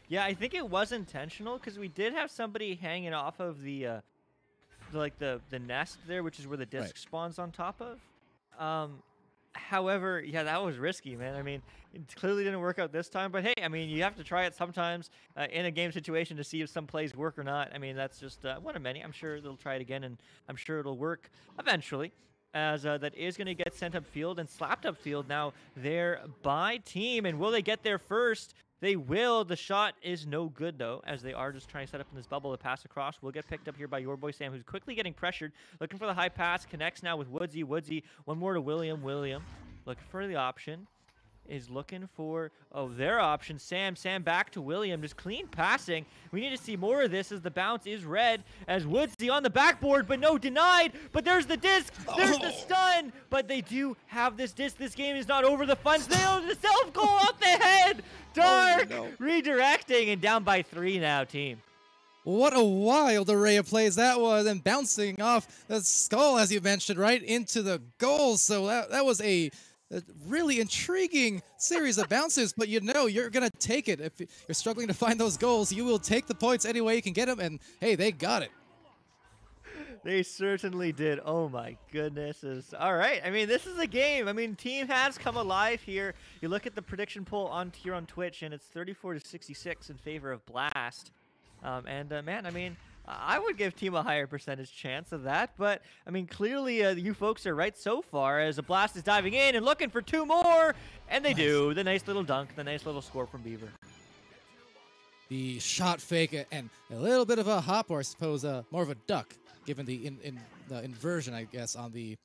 Yeah, I think it was intentional, because we did have somebody hanging off of the nest there, which is where the disc spawns on top of. However, yeah, that was risky, man. I mean, it clearly didn't work out this time, but hey, I mean, you have to try it sometimes in a game situation to see if some plays work or not. I mean, that's just one of many. I'm sure they'll try it again, and I'm sure it'll work eventually, as that is going to get sent upfield and slapped upfield now there by team. And will they get there first? They will. The shot is no good, though, as they are just trying to set up in this bubble to pass across. Will get picked up here by your boy Sam, who's quickly getting pressured. Looking for the high pass. Connects now with Woodsy. Woodsy, one more to William. William looking for the option. Is looking for, their option. Sam back to William. Just clean passing. We need to see more of this, as the bounce is red, as Woodsy on the backboard, but no, denied. But there's the disc. There's the stun. But they do have this disc. This game is not over. The fun's nailed. The self-goal off the head. Dark redirecting, and down by 3 now, team. What a wild array of plays that was, and bouncing off the skull, as you mentioned, right into the goal. So that was a really intriguing series of bounces, but you know you're going to take it. If you're struggling to find those goals, you will take the points any way you can get them, and hey, they got it. They certainly did. Oh my goodness. All right. I mean, this is a game. I mean, team has come alive here. You look at the prediction poll here on Twitch, and it's 34-66 in favor of Blast. Man, I mean, I would give team a higher percentage chance of that, but I mean, clearly you folks are right so far, as a Blast is diving in and looking for 2 more, and they do. The nice little dunk, the nice little score from Beaver. The shot fake and a little bit of a hop, or I suppose more of a duck, given the inversion, I guess, on the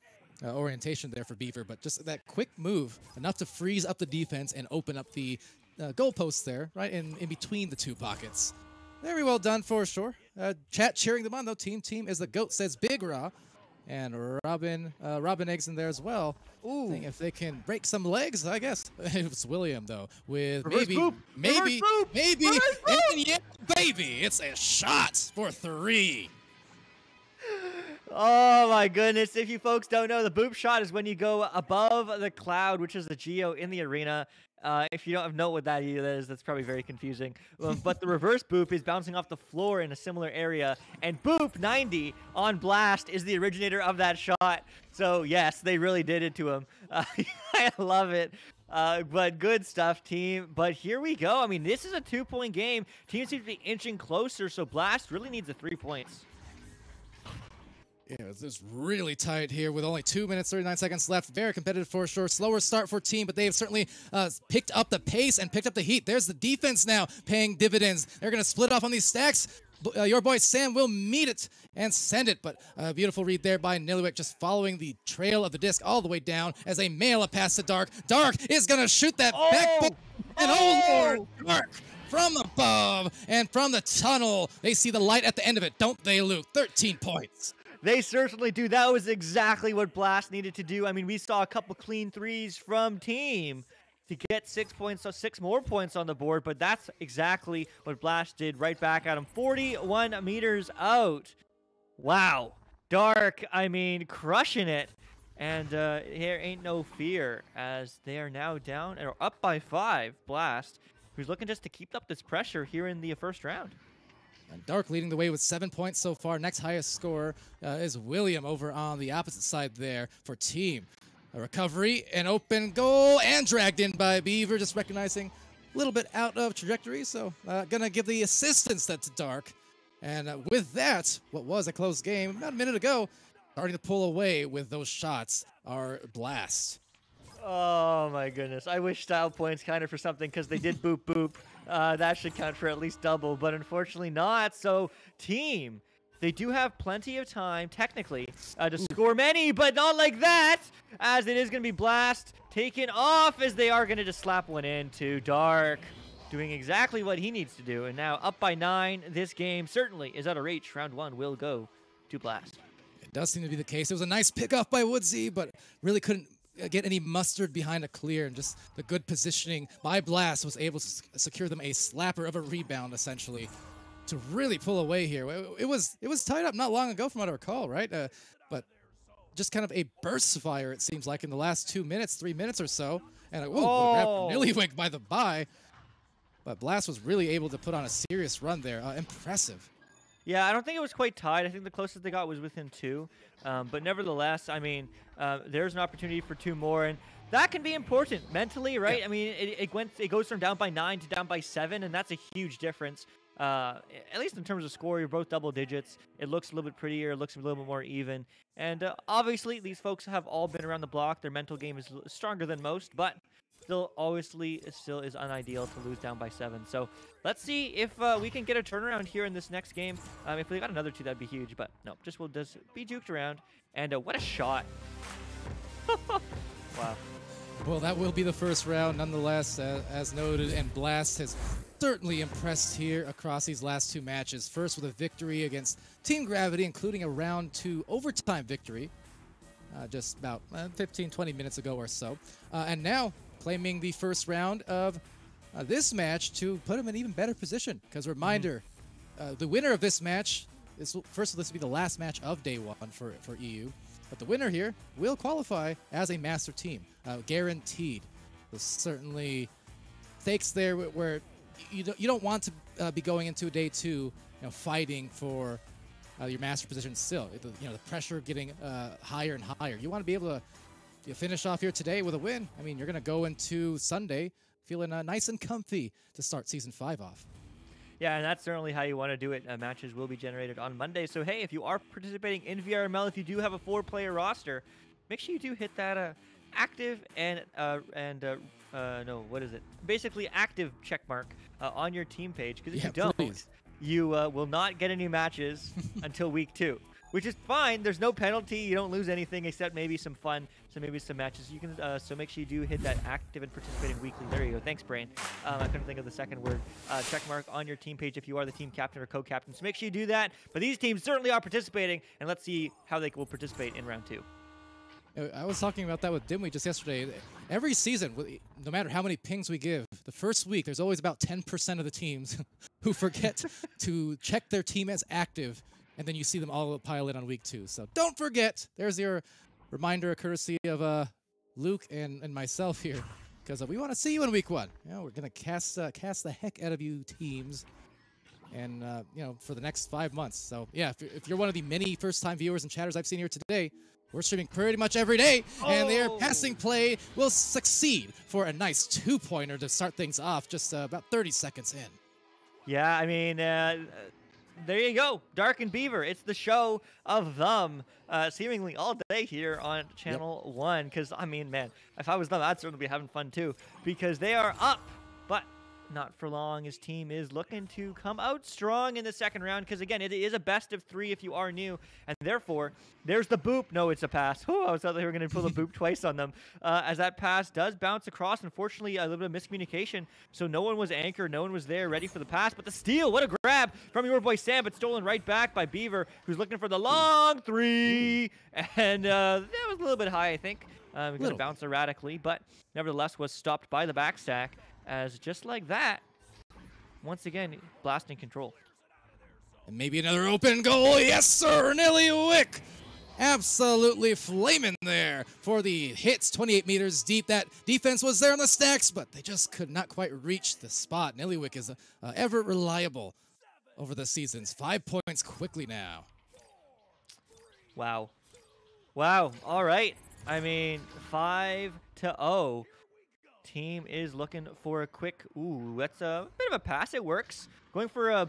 orientation there for Beaver. But just that quick move, enough to freeze up the defense and open up the goalposts there, right in between the 2 pockets. Very well done for sure. Chat cheering them on, though. Team is the GOAT, says Big Raw. and Robin Eggs in there as well. Ooh. Seeing if they can break some legs, I guess. It's William though, with Reverse boop. maybe, Reverse boop. and yeah, baby, it's a shot for 3. Oh my goodness. If you folks don't know, the boop shot is when you go above the cloud, which is the geo in the arena. If you don't know what that is, that's probably very confusing. But the reverse boop is bouncing off the floor in a similar area. And boop 90 on Blast is the originator of that shot. So yes, they really did it to him. I love it. But good stuff, team. But here we go. I mean, this is a 2-point game. Team seems to be inching closer, so Blast really needs the 3 points. Yeah, it's really tight here with only 2 minutes, 39 seconds left. Very competitive for sure. Slower start for team, but they have certainly picked up the pace and picked up the heat. There's the defense now paying dividends. They're going to split off on these stacks. Your boy Sam will meet it and send it, but a beautiful read there by Niliwick, just following the trail of the disc all the way down as they mail a pass to Dark. Dark is going to shoot that back. And oh, Lord, Dark from above and from the tunnel. They see the light at the end of it, don't they, Luke? 13 points. They certainly do. That was exactly what Blast needed to do. I mean, we saw a couple clean threes from team to get 6 points, so 6 more points on the board, but that's exactly what Blast did right back at him. 41 meters out. Wow. Dark, I mean, crushing it. And here ain't no fear as they are now down or up by 5. Blast, who's looking just to keep up this pressure here in the first round. And Dark leading the way with 7 points so far. Next highest scorer is William over on the opposite side there for team. A recovery, an open goal, and dragged in by Beaver, just recognizing a little bit out of trajectory. So gonna give the assistance to Dark. And with that, what was a close game about a minute ago, starting to pull away with those shots are Blast. Oh my goodness. I wish style points counted for something because they did boop boop. That should count for at least double, but unfortunately not. So team, they do have plenty of time, technically, to score many, but not like that, as it is going to be Blast taken off as they are going to just slap one into Dark, doing exactly what he needs to do. And now up by 9, this game certainly is out of reach. Round 1 will go to Blast. It does seem to be the case. It was a nice pickoff by Woodsy, but really couldn't get any mustard behind a clear, and just the good positioning by Blast was able to secure them a slapper of a rebound, essentially, to really pull away here. It was tied up not long ago from what I recall, right? But just kind of a burst fire, it seems like, in the last 2 minutes, 3 minutes or so. And Niliwick by the bye. But Blast was really able to put on a serious run there. Impressive. Yeah, I don't think it was quite tied. I think the closest they got was within 2. But nevertheless, I mean, there's an opportunity for 2 more, and that can be important mentally, right? Yeah. I mean, it goes from down by 9 to down by 7, and that's a huge difference. At least in terms of score, you're both double digits. It looks a little bit prettier. It looks a little bit more even. And obviously, these folks have all been around the block. Their mental game is stronger than most, but still, obviously, it still is unideal to lose down by 7. So let's see if we can get a turnaround here in this next game. If we got another 2, that'd be huge. But no, we'll just be juked around. And what a shot. Wow. Well, that will be the first round, nonetheless, as noted. And Blast has certainly impressed here across these last 2 matches. First with a victory against Team Gravity, including a round 2 overtime victory just about 15, 20 minutes ago or so. And now claiming the first round of this match to put him in an even better position. Because reminder, the winner of this match, this will be the last match of day 1 for EU. But the winner here will qualify as a master team, guaranteed. So certainly stakes there where you don't want to be going into day 2, fighting for your master position still. The pressure getting higher and higher. You want to be able to finish off here today with a win. I mean, you're going to go into Sunday feeling nice and comfy to start Season 5 off. Yeah, and that's certainly how you want to do it. Matches will be generated on Monday. So, hey, if you are participating in VRML, if you do have a 4-player roster, make sure you do hit that active and basically active check mark on your team page. Because if you don't, please. you will not get any matches until week 2, which is fine. There's no penalty. You don't lose anything except maybe some fun, so maybe some matches. You can so make sure you do hit that active and participating weekly. There you go. Thanks, Brain. I couldn't think of the second word. Check mark on your team page if you are the team captain or co-captain. So make sure you do that. But these teams certainly are participating, and let's see how they will participate in round 2. I was talking about that with Dimwee just yesterday. Every season, no matter how many pings we give, the first week, there's always about 10% of the teams who forget to check their team as active, and then you see them all pile in on week 2. So don't forget. There's your reminder, courtesy of Luke and myself here, because we want to see you in week 1. You know, we're going to cast the heck out of you teams, and you know, for the next 5 months. So yeah, if you're one of the many first-time viewers and chatters I've seen here today, we're streaming pretty much every day, and their passing play will succeed for a nice 2-pointer to start things off just about 30 seconds in. Yeah, I mean, there you go. Dark and Beaver. It's the show of them seemingly all day here on Channel 1. Because, I mean, man, if I was them, I'd certainly be having fun too. Because they are up, but not for long. His team is looking to come out strong in the second round because, again, it is a best of 3 if you are new. And therefore, there's the boop. No, it's a pass. Whew, I was thought they were going to pull the boop twice on them. As that pass does bounce across. Unfortunately, a little bit of miscommunication. So no one was anchored. No one was there ready for the pass. But the steal, what a grab from your boy Sam, but stolen right back by Beaver, who's looking for the long 3. And that was a little bit high, I think. Going to bounce erratically, but nevertheless was stopped by the backstack. As just like that, once again, Blast in control. And maybe another open goal. Yes, sir. Nillywick absolutely flaming there for the hits. 28 meters deep. That defense was there on the stacks, but they just could not quite reach the spot. Nillywick is ever reliable over the seasons. 5 points quickly now. Wow. Wow. All right. I mean, 5-0. Team is looking for a quick, that's a bit of a pass. It works. Going for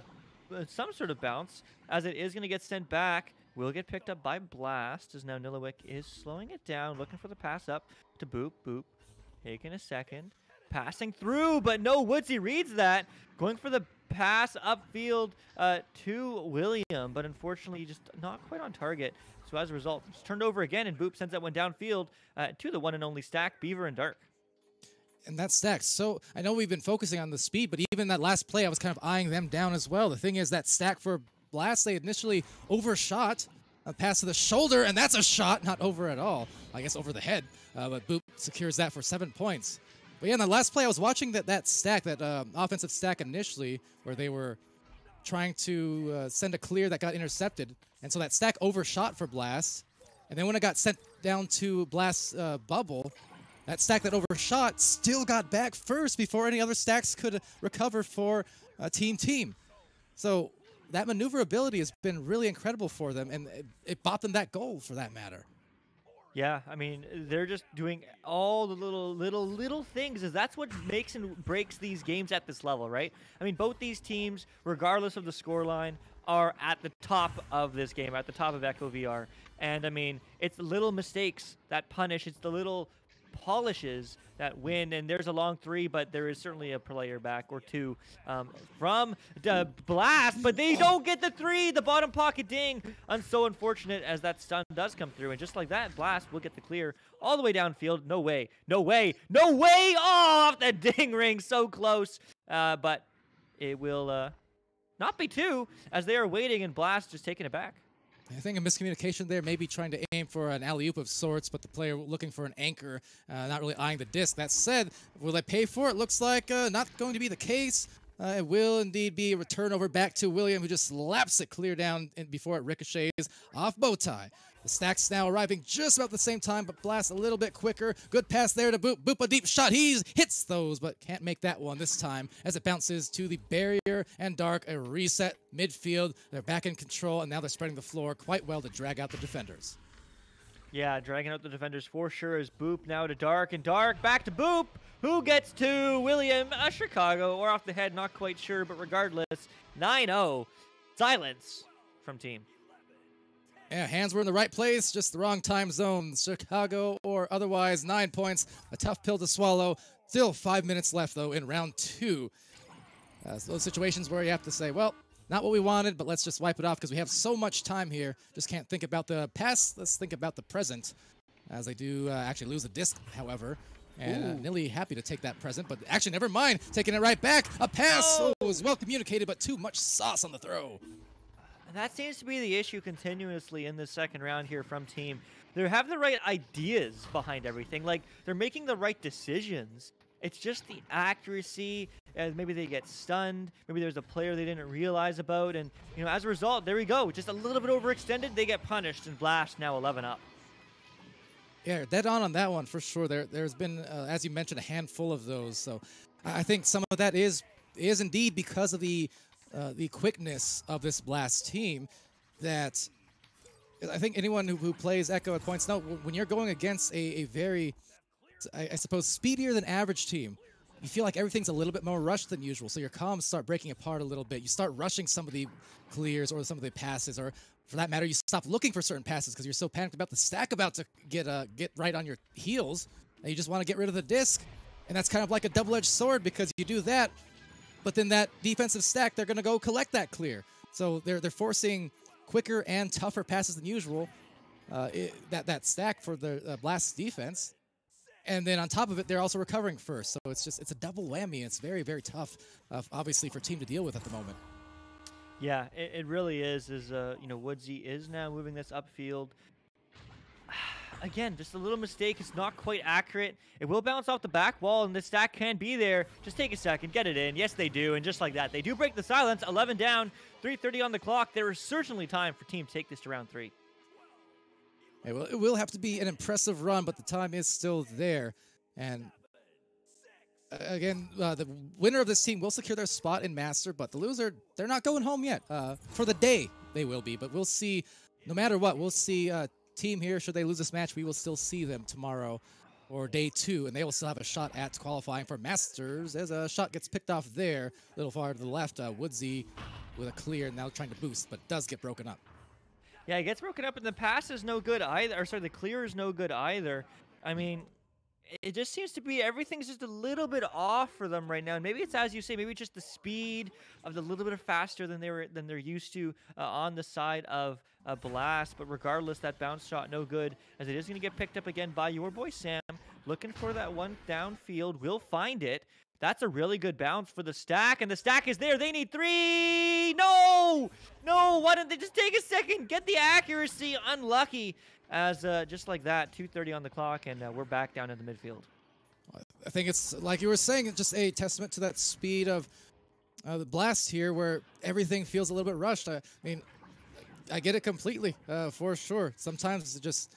some sort of bounce, as it is going to get sent back. Will get picked up by Blast, as now Nillywick is slowing it down, looking for the pass up to Boop. Boop, taking a second. Passing through, but no Woodsy reads that. Going for the pass upfield to William, but unfortunately just not quite on target. So as a result, it's turned over again, and Boop sends that one downfield to the one and only stack, Beaver and Dark. And that stacks. So I know we've been focusing on the speed, but even that last play, I was kind of eyeing them down as well. The thing is that stack for Blast, they initially overshot a pass to the shoulder, and that's a shot, not over at all. I guess over the head, but Boop secures that for 7 points. But yeah, in the last play, I was watching that stack, that offensive stack initially, where they were trying to send a clear that got intercepted. And so that stack overshot for Blast. And then when it got sent down to Blast's bubble, that stack that overshot still got back first before any other stacks could recover for team. So that maneuverability has been really incredible for them, and it bought them that goal for that matter. Yeah, I mean, they're just doing all the little things, as that's what makes and breaks these games at this level, right? I mean, both these teams, regardless of the scoreline, are at the top of this game, at the top of Echo VR. And I mean, it's the little mistakes that punish. It's the little polishes that win, and there's a long 3, but there is certainly a player back or 2 from the Blast, but they don't get the 3. The bottom pocket ding, and so unfortunate as that stun does come through, and just like that, Blast will get the clear all the way downfield. No way. Oh, off the ding ring, so close, but it will not be 2, as they are waiting, and Blast just taking it back. I think a miscommunication there, maybe trying to aim for an alley-oop of sorts, but the player looking for an anchor, not really eyeing the disc. That said, will they pay for it? Looks like not going to be the case. It will indeed be a return over back to William, who just slaps it clear down before it ricochets off Bowtie. The stacks now arriving just about the same time, but Blast a little bit quicker. Good pass there to Boop. Boop, a deep shot. He hits those, but can't make that one this time as it bounces to the barrier, and Dark, a reset midfield. They're back in control, and now they're spreading the floor quite well to drag out the defenders. Yeah, dragging out the defenders for sure is Boop now to Dark, and Dark back to Boop, who gets to William, Chicago, or off the head, not quite sure, but regardless, 9-0. Silence from team. Yeah, hands were in the right place, just the wrong time zone. Chicago or otherwise, 9 points. A tough pill to swallow. Still 5 minutes left, though, in round 2. So those situations where you have to say, well, not what we wanted, but let's just wipe it off because we have so much time here. Just can't think about the past. Let's think about the present, as they do actually lose a disc, however. And Nilly happy to take that present, but actually, never mind. Taking it right back. A pass. Oh, it was well communicated, but too much sauce on the throw. And that seems to be the issue continuously in the second round here from Team. They have the right ideas behind everything. Like, they're making the right decisions. It's just the accuracy, and maybe they get stunned. Maybe there's a player they didn't realize about, and as a result, there we go. Just a little bit overextended, they get punished, and Blast now 11 up. Yeah, dead on that one for sure. There's been, as you mentioned, a handful of those. So I think some of that is indeed because of the quickness of this Blast team. That I think anyone who plays Echo at points know when you're going against a very, I suppose, speedier than average team, you feel like everything's a little bit more rushed than usual. So your comms start breaking apart a little bit. You start rushing some of the clears or some of the passes, or for that matter, you stop looking for certain passes because you're so panicked about the stack about to get right on your heels, and you just want to get rid of the disc. And that's kind of like a double-edged sword because you do that, but then that defensive stack, they're going to go collect that clear. So they're forcing quicker and tougher passes than usual, that stack for the Blast defense. And then on top of it, they're also recovering first. So it's a double whammy. It's very, very tough, obviously, for team to deal with at the moment. Yeah, it really is. Woodsy is now moving this upfield. Again, just a little mistake. It's not quite accurate. It will bounce off the back wall, and the stack can be there. Just take a second, get it in. Yes, they do, and just like that, they do break the silence. 11 down, 3:30 on the clock. There is certainly time for Team to take this to round 3. Yeah, well, it will have to be an impressive run, but the time is still there. And again, the winner of this team will secure their spot in Master, but the loser, they're not going home yet. For the day, they will be, but we'll see. No matter what, we'll see team here. Should they lose this match, we will still see them tomorrow or day 2, and they will still have a shot at qualifying for Masters as a shot gets picked off there. A little far to the left, Woodsy with a clear, now trying to boost, but does get broken up. Yeah, it gets broken up, and the pass is no good either. Or sorry, the clear is no good either. I mean, it just seems to be everything's just a little bit off for them right now. And maybe it's as you say, maybe just the speed of the little bit faster than they're used to on the side of Blast. But regardless, that bounce shot no good, as it is going to get picked up again by your boy Sam, looking for that one downfield. Will find it. That's a really good bounce for the stack, and the stack is there. They need 3. No! Why didn't they just take a second? Get the accuracy. Unlucky, as just like that, 2:30 on the clock, and we're back down in the midfield. I think it's, like you were saying, just a testament to that speed of the Blast here, where everything feels a little bit rushed. I mean, I get it completely, for sure. Sometimes it's just,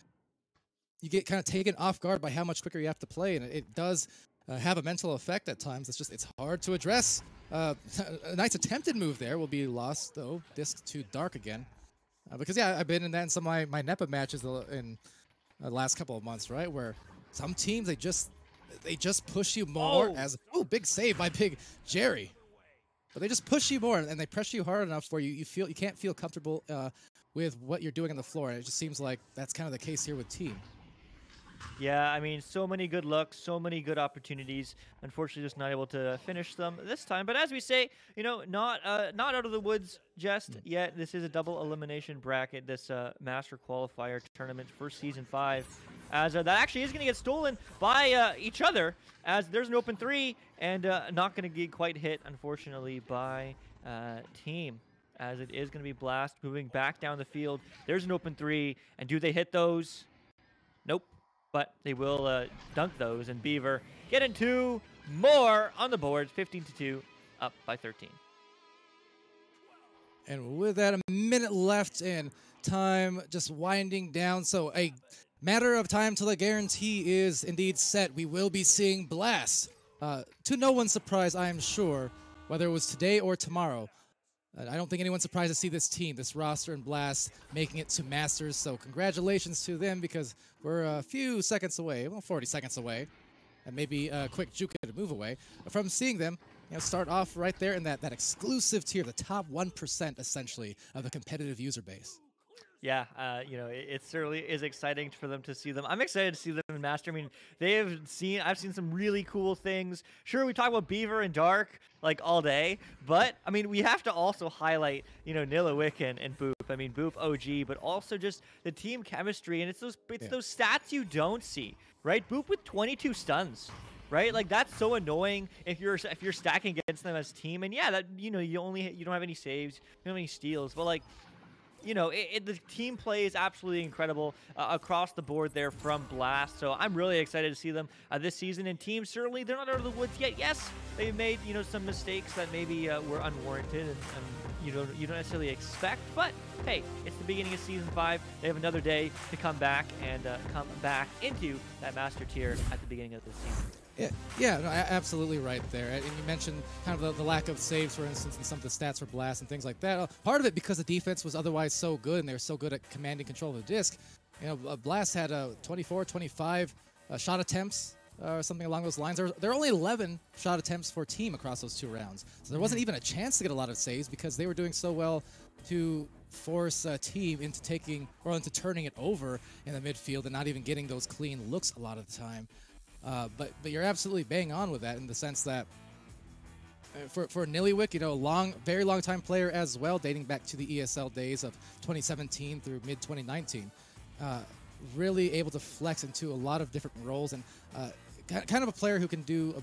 you get kind of taken off guard by how much quicker you have to play, and it does have a mental effect at times. It's hard to address. A nice attempted move there will be lost, though. Disc too dark again. Because, yeah, I've been in that in some of my NEPA matches in the last couple of months, right? Where some teams, they just push you more big save by Big Jerry. But they just push you more, and they press you hard enough where you can't feel comfortable with what you're doing on the floor. And it just seems like that's kind of the case here with Team. Yeah, I mean, so many good looks, so many good opportunities. Unfortunately, just not able to finish them this time. But as we say, not out of the woods just yet. This is a double elimination bracket, this Master Qualifier tournament for Season 5. As that actually is going to get stolen by each other, as there's an open 3, and not going to get quite hit, unfortunately, by Team. As it is going to be Blast moving back down the field. There's an open 3, and do they hit those? Nope. But they will dunk those, and Beaver getting 2 more on the board, 15-2, up by 13. And with that, a minute left and time just winding down. So a matter of time till the guarantee is indeed set. We will be seeing Blast. To no one's surprise, I am sure, whether it was today or tomorrow. I don't think anyone's surprised to see this team, this roster and Blast, making it to Masters. So congratulations to them, because we're a few seconds away, well, 40 seconds away, and maybe a quick juke and a move away from seeing them start off right there in that exclusive tier, the top 1% essentially of the competitive user base. Yeah, it certainly is exciting for them to see them. I'm excited to see them in Master. I mean, I've seen some really cool things. Sure, we talk about Beaver and Dark like all day, but I mean, we have to also highlight, Nilliwick and Boop. I mean, Boop OG, but also just the team chemistry, and it's those stats you don't see, right? Boop with 22 stuns. Right, like that's so annoying if you're stacking against them as a team, and yeah, that you don't have any saves, you don't have any steals, but like, the team play is absolutely incredible across the board there from Blast. So I'm really excited to see them this season. And teams, certainly, they're not out of the woods yet. Yes, they've made, some mistakes that maybe were unwarranted and you don't necessarily expect. But hey, it's the beginning of Season 5. They have another day to come back and come back into that Master Tier at the beginning of the season. Yeah, no, absolutely right there. And you mentioned kind of the lack of saves, for instance, and some of the stats for Blast and things like that. Part of it because the defense was otherwise so good, and they were so good at commanding control of the disc. Blast had 24, 25 shot attempts or something along those lines. There were only 11 shot attempts for team across those 2 rounds. So there wasn't even a chance to get a lot of saves because they were doing so well to force a team into turning it over in the midfield and not even getting those clean looks a lot of the time. But you're absolutely bang on with that in the sense that for Nilliwick, very long time player as well, dating back to the ESL days of 2017 through mid 2019, really able to flex into a lot of different roles and kind of a player who can do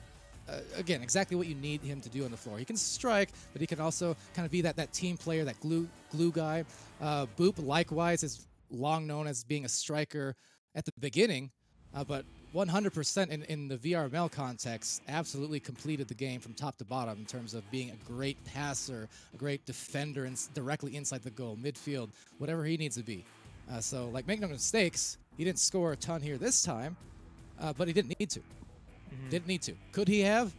again exactly what you need him to do on the floor. He can strike, but he can also kind of be that team player, that glue guy. Boop likewise is long known as being a striker at the beginning, but 100% in the VRML context, absolutely completed the game from top to bottom in terms of being a great passer, a great defender, and directly inside the goal, midfield, whatever he needs to be. So, make no mistakes, he didn't score a ton here this time, but he didn't need to. Didn't need to. Could he have?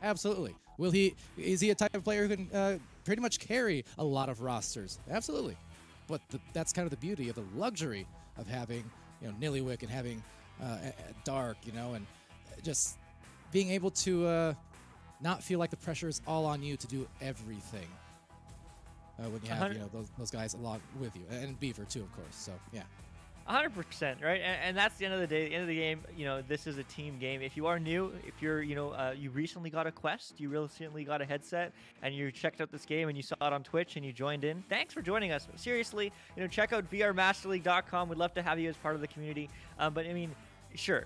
Absolutely. Is he a type of player who can pretty much carry a lot of rosters? Absolutely. But that's kind of the beauty of the luxury of having, Nilliwick and having Dark, and just being able to not feel like the pressure is all on you to do everything when you have those guys along with you, and Beaver too, of course. So yeah. 100%, right? And that's the end of the day. At the end of the game, this is a team game. If you are new, if you're, you recently got a Quest, you recently got a headset, and you checked out this game and you saw it on Twitch and you joined in, thanks for joining us. Seriously, check out vrmasterleague.com. We'd love to have you as part of the community. But I mean, sure,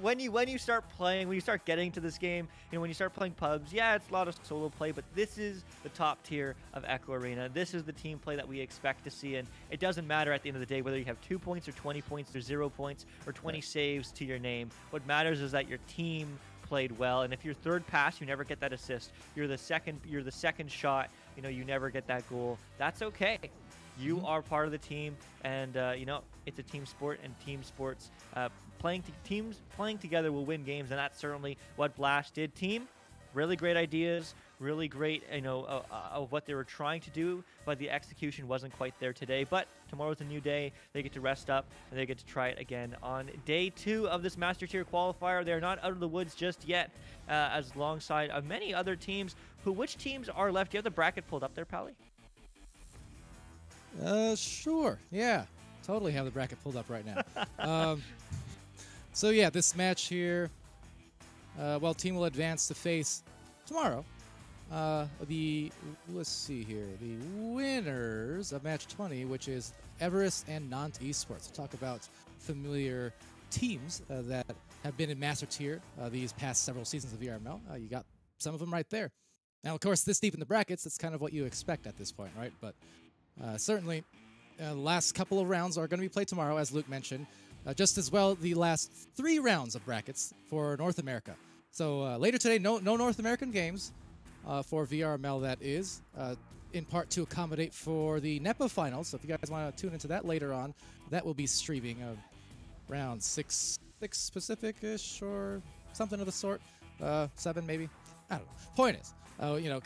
when you start playing, when you start getting to this game, when you start playing pubs, yeah, it's a lot of solo play, but this is the top tier of Echo Arena. This is the team play that we expect to see, and it doesn't matter at the end of the day whether you have 2 points or 20 points or 0 points or 20 saves to your name. What matters is that your team played well, and if you're third pass, you never get that assist. You're the second shot, you never get that goal. That's okay. You are part of the team, and it's a team sport, and team sports, teams playing together will win games, and that's certainly what Blast did. Team, really great ideas, really great, of what they were trying to do, but the execution wasn't quite there today. But tomorrow's a new day. They get to rest up, and they get to try it again on day 2 of this Master Tier qualifier. They're not out of the woods just yet, as alongside of many other teams. Which teams are left? Do you have the bracket pulled up there, Pally? Sure. Yeah, totally have the bracket pulled up right now. So yeah, this match here, team will advance to face tomorrow. Let's see here, the winners of match 20, which is Everest and Nant Esports. We'll talk about familiar teams that have been in Master Tier these past several seasons of VRML. You got some of them right there. Now, of course, this deep in the brackets, that's kind of what you expect at this point, right? But certainly, the last couple of rounds are going to be played tomorrow, as Luke mentioned. Just as well, the last 3 rounds of brackets for North America. So later today, no North American games for VRML, that is, in part to accommodate for the NEPA finals. So if you guys want to tune into that later on, that will be streaming around 6 Pacific-ish or something of the sort. 7 maybe. I don't know. Point is,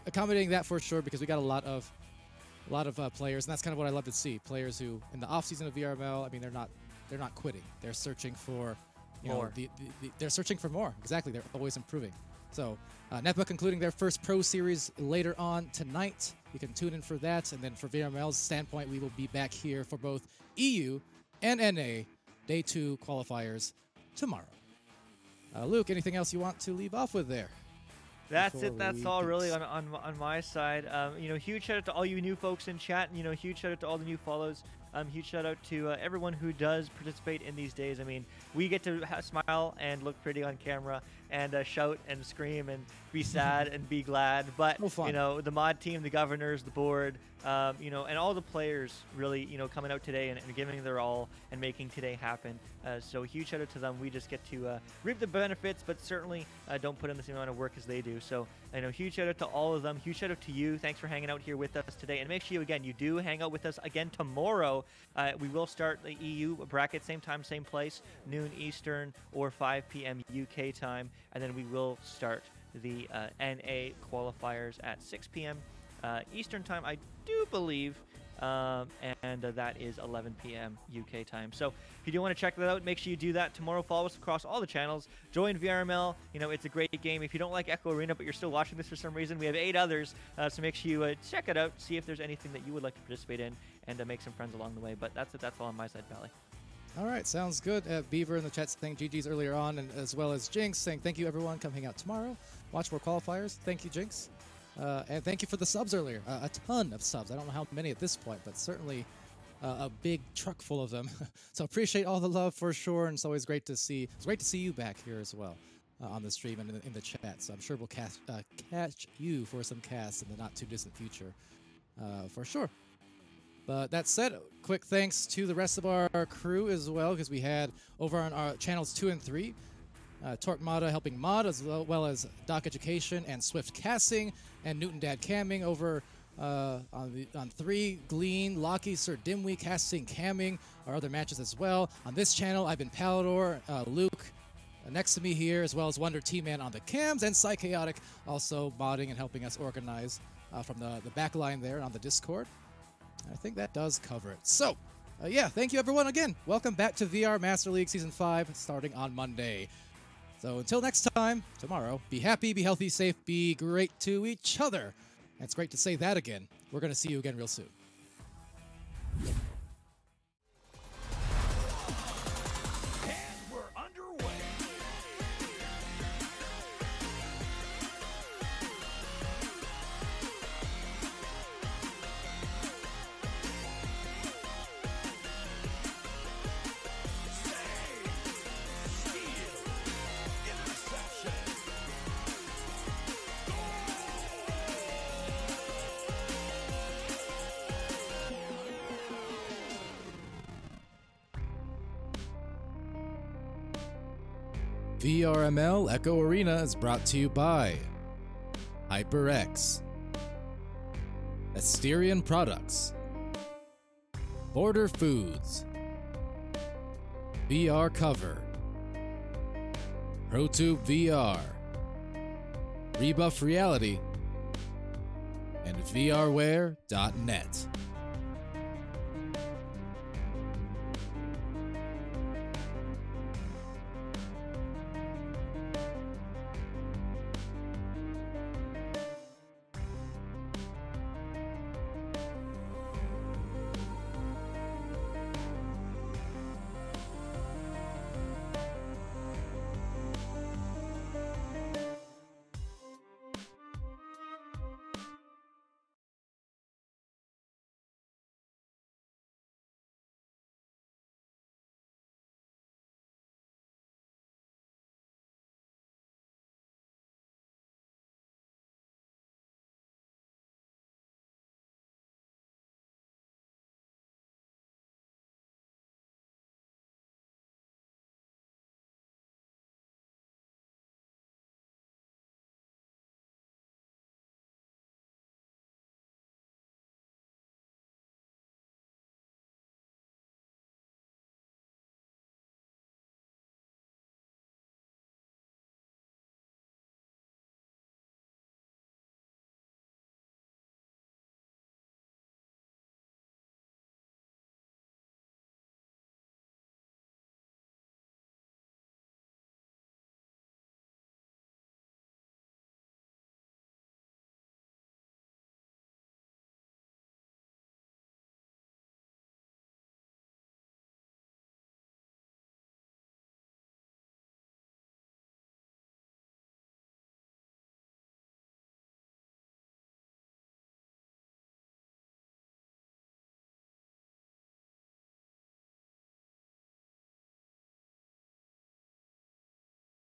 accommodating that for sure, because we got a lot of players, and that's kind of what I love to see. Players who, in the off season of VRML, I mean, they're not quitting. They're searching for more. They're searching for more. Exactly. They're always improving. So NEPA concluding their first Pro Series later on tonight. You can tune in for that. And then for VRML's standpoint, we will be back here for both EU and NA Day 2 qualifiers tomorrow. Luke, anything else you want to leave off with there? That's before it. That's we all really peace? on my side. Huge shout out to all you new folks in chat. Huge shout out to all the new follows. Huge shout out to everyone who does participate in these days. I mean, we get to smile and look pretty on camera and shout and scream and be sad and be glad. But fun. the mod team, the governors, the board, and all the players really, coming out today and giving their all and making today happen. So huge shout out to them. We just get to reap the benefits, but certainly don't put in the same amount of work as they do. So huge shout out to all of them. Huge shout out to you. Thanks for hanging out here with us today. And make sure you do hang out with us again tomorrow. We will start the EU bracket, same time, same place, noon Eastern or 5 p.m. UK time. And then we will start the NA qualifiers at 6 p.m. Eastern time, I do believe. And that is 11 p.m. UK time. So if you do want to check that out, make sure you do that tomorrow. Follow us across all the channels. Join VRML. It's a great game. If you don't like Echo Arena, but you're still watching this for some reason, we have 8 others. So make sure you check it out. See if there's anything that you would like to participate in, and make some friends along the way. But that's it. That's all on my side, Valley. All right, sounds good. Beaver in the chat saying GG's earlier on, and as well as Jinx saying thank you, everyone. Come hang out tomorrow. Watch more qualifiers. Thank you, Jinx. And thank you for the subs earlier. A ton of subs. I don't know how many at this point, but certainly a big truck full of them. So appreciate all the love for sure, and it's always great to see. It's great to see you back here as well on the stream and in the chat. So I'm sure we'll catch you for some casts in the not too distant future, for sure. But that said, quick thanks to the rest of our crew as well, because we had over on our channels 2 and 3. Torque Mada helping mod, as well as Doc Education and Swift Casting, and Newton Dad Camming over on 3, Glean, Locky, Sir Dimwee, Casting, Camming, our other matches as well. On this channel, I've been Palador, Luke, next to me here, as well as Wonder T-Man on the cams, and Psychaotic also modding and helping us organize from the back line there on the Discord. I think that does cover it. So, yeah, thank you everyone again. Welcome back to VR Master League Season 5, starting on Monday. So until next time, tomorrow, be happy, be healthy, safe, be great to each other. And it's great to say that again. We're going to see you again real soon. VRML Echo Arena is brought to you by HyperX, Asterion Products, Border Foods, VR Cover, ProTube VR, Rebuff Reality, and VRware.net.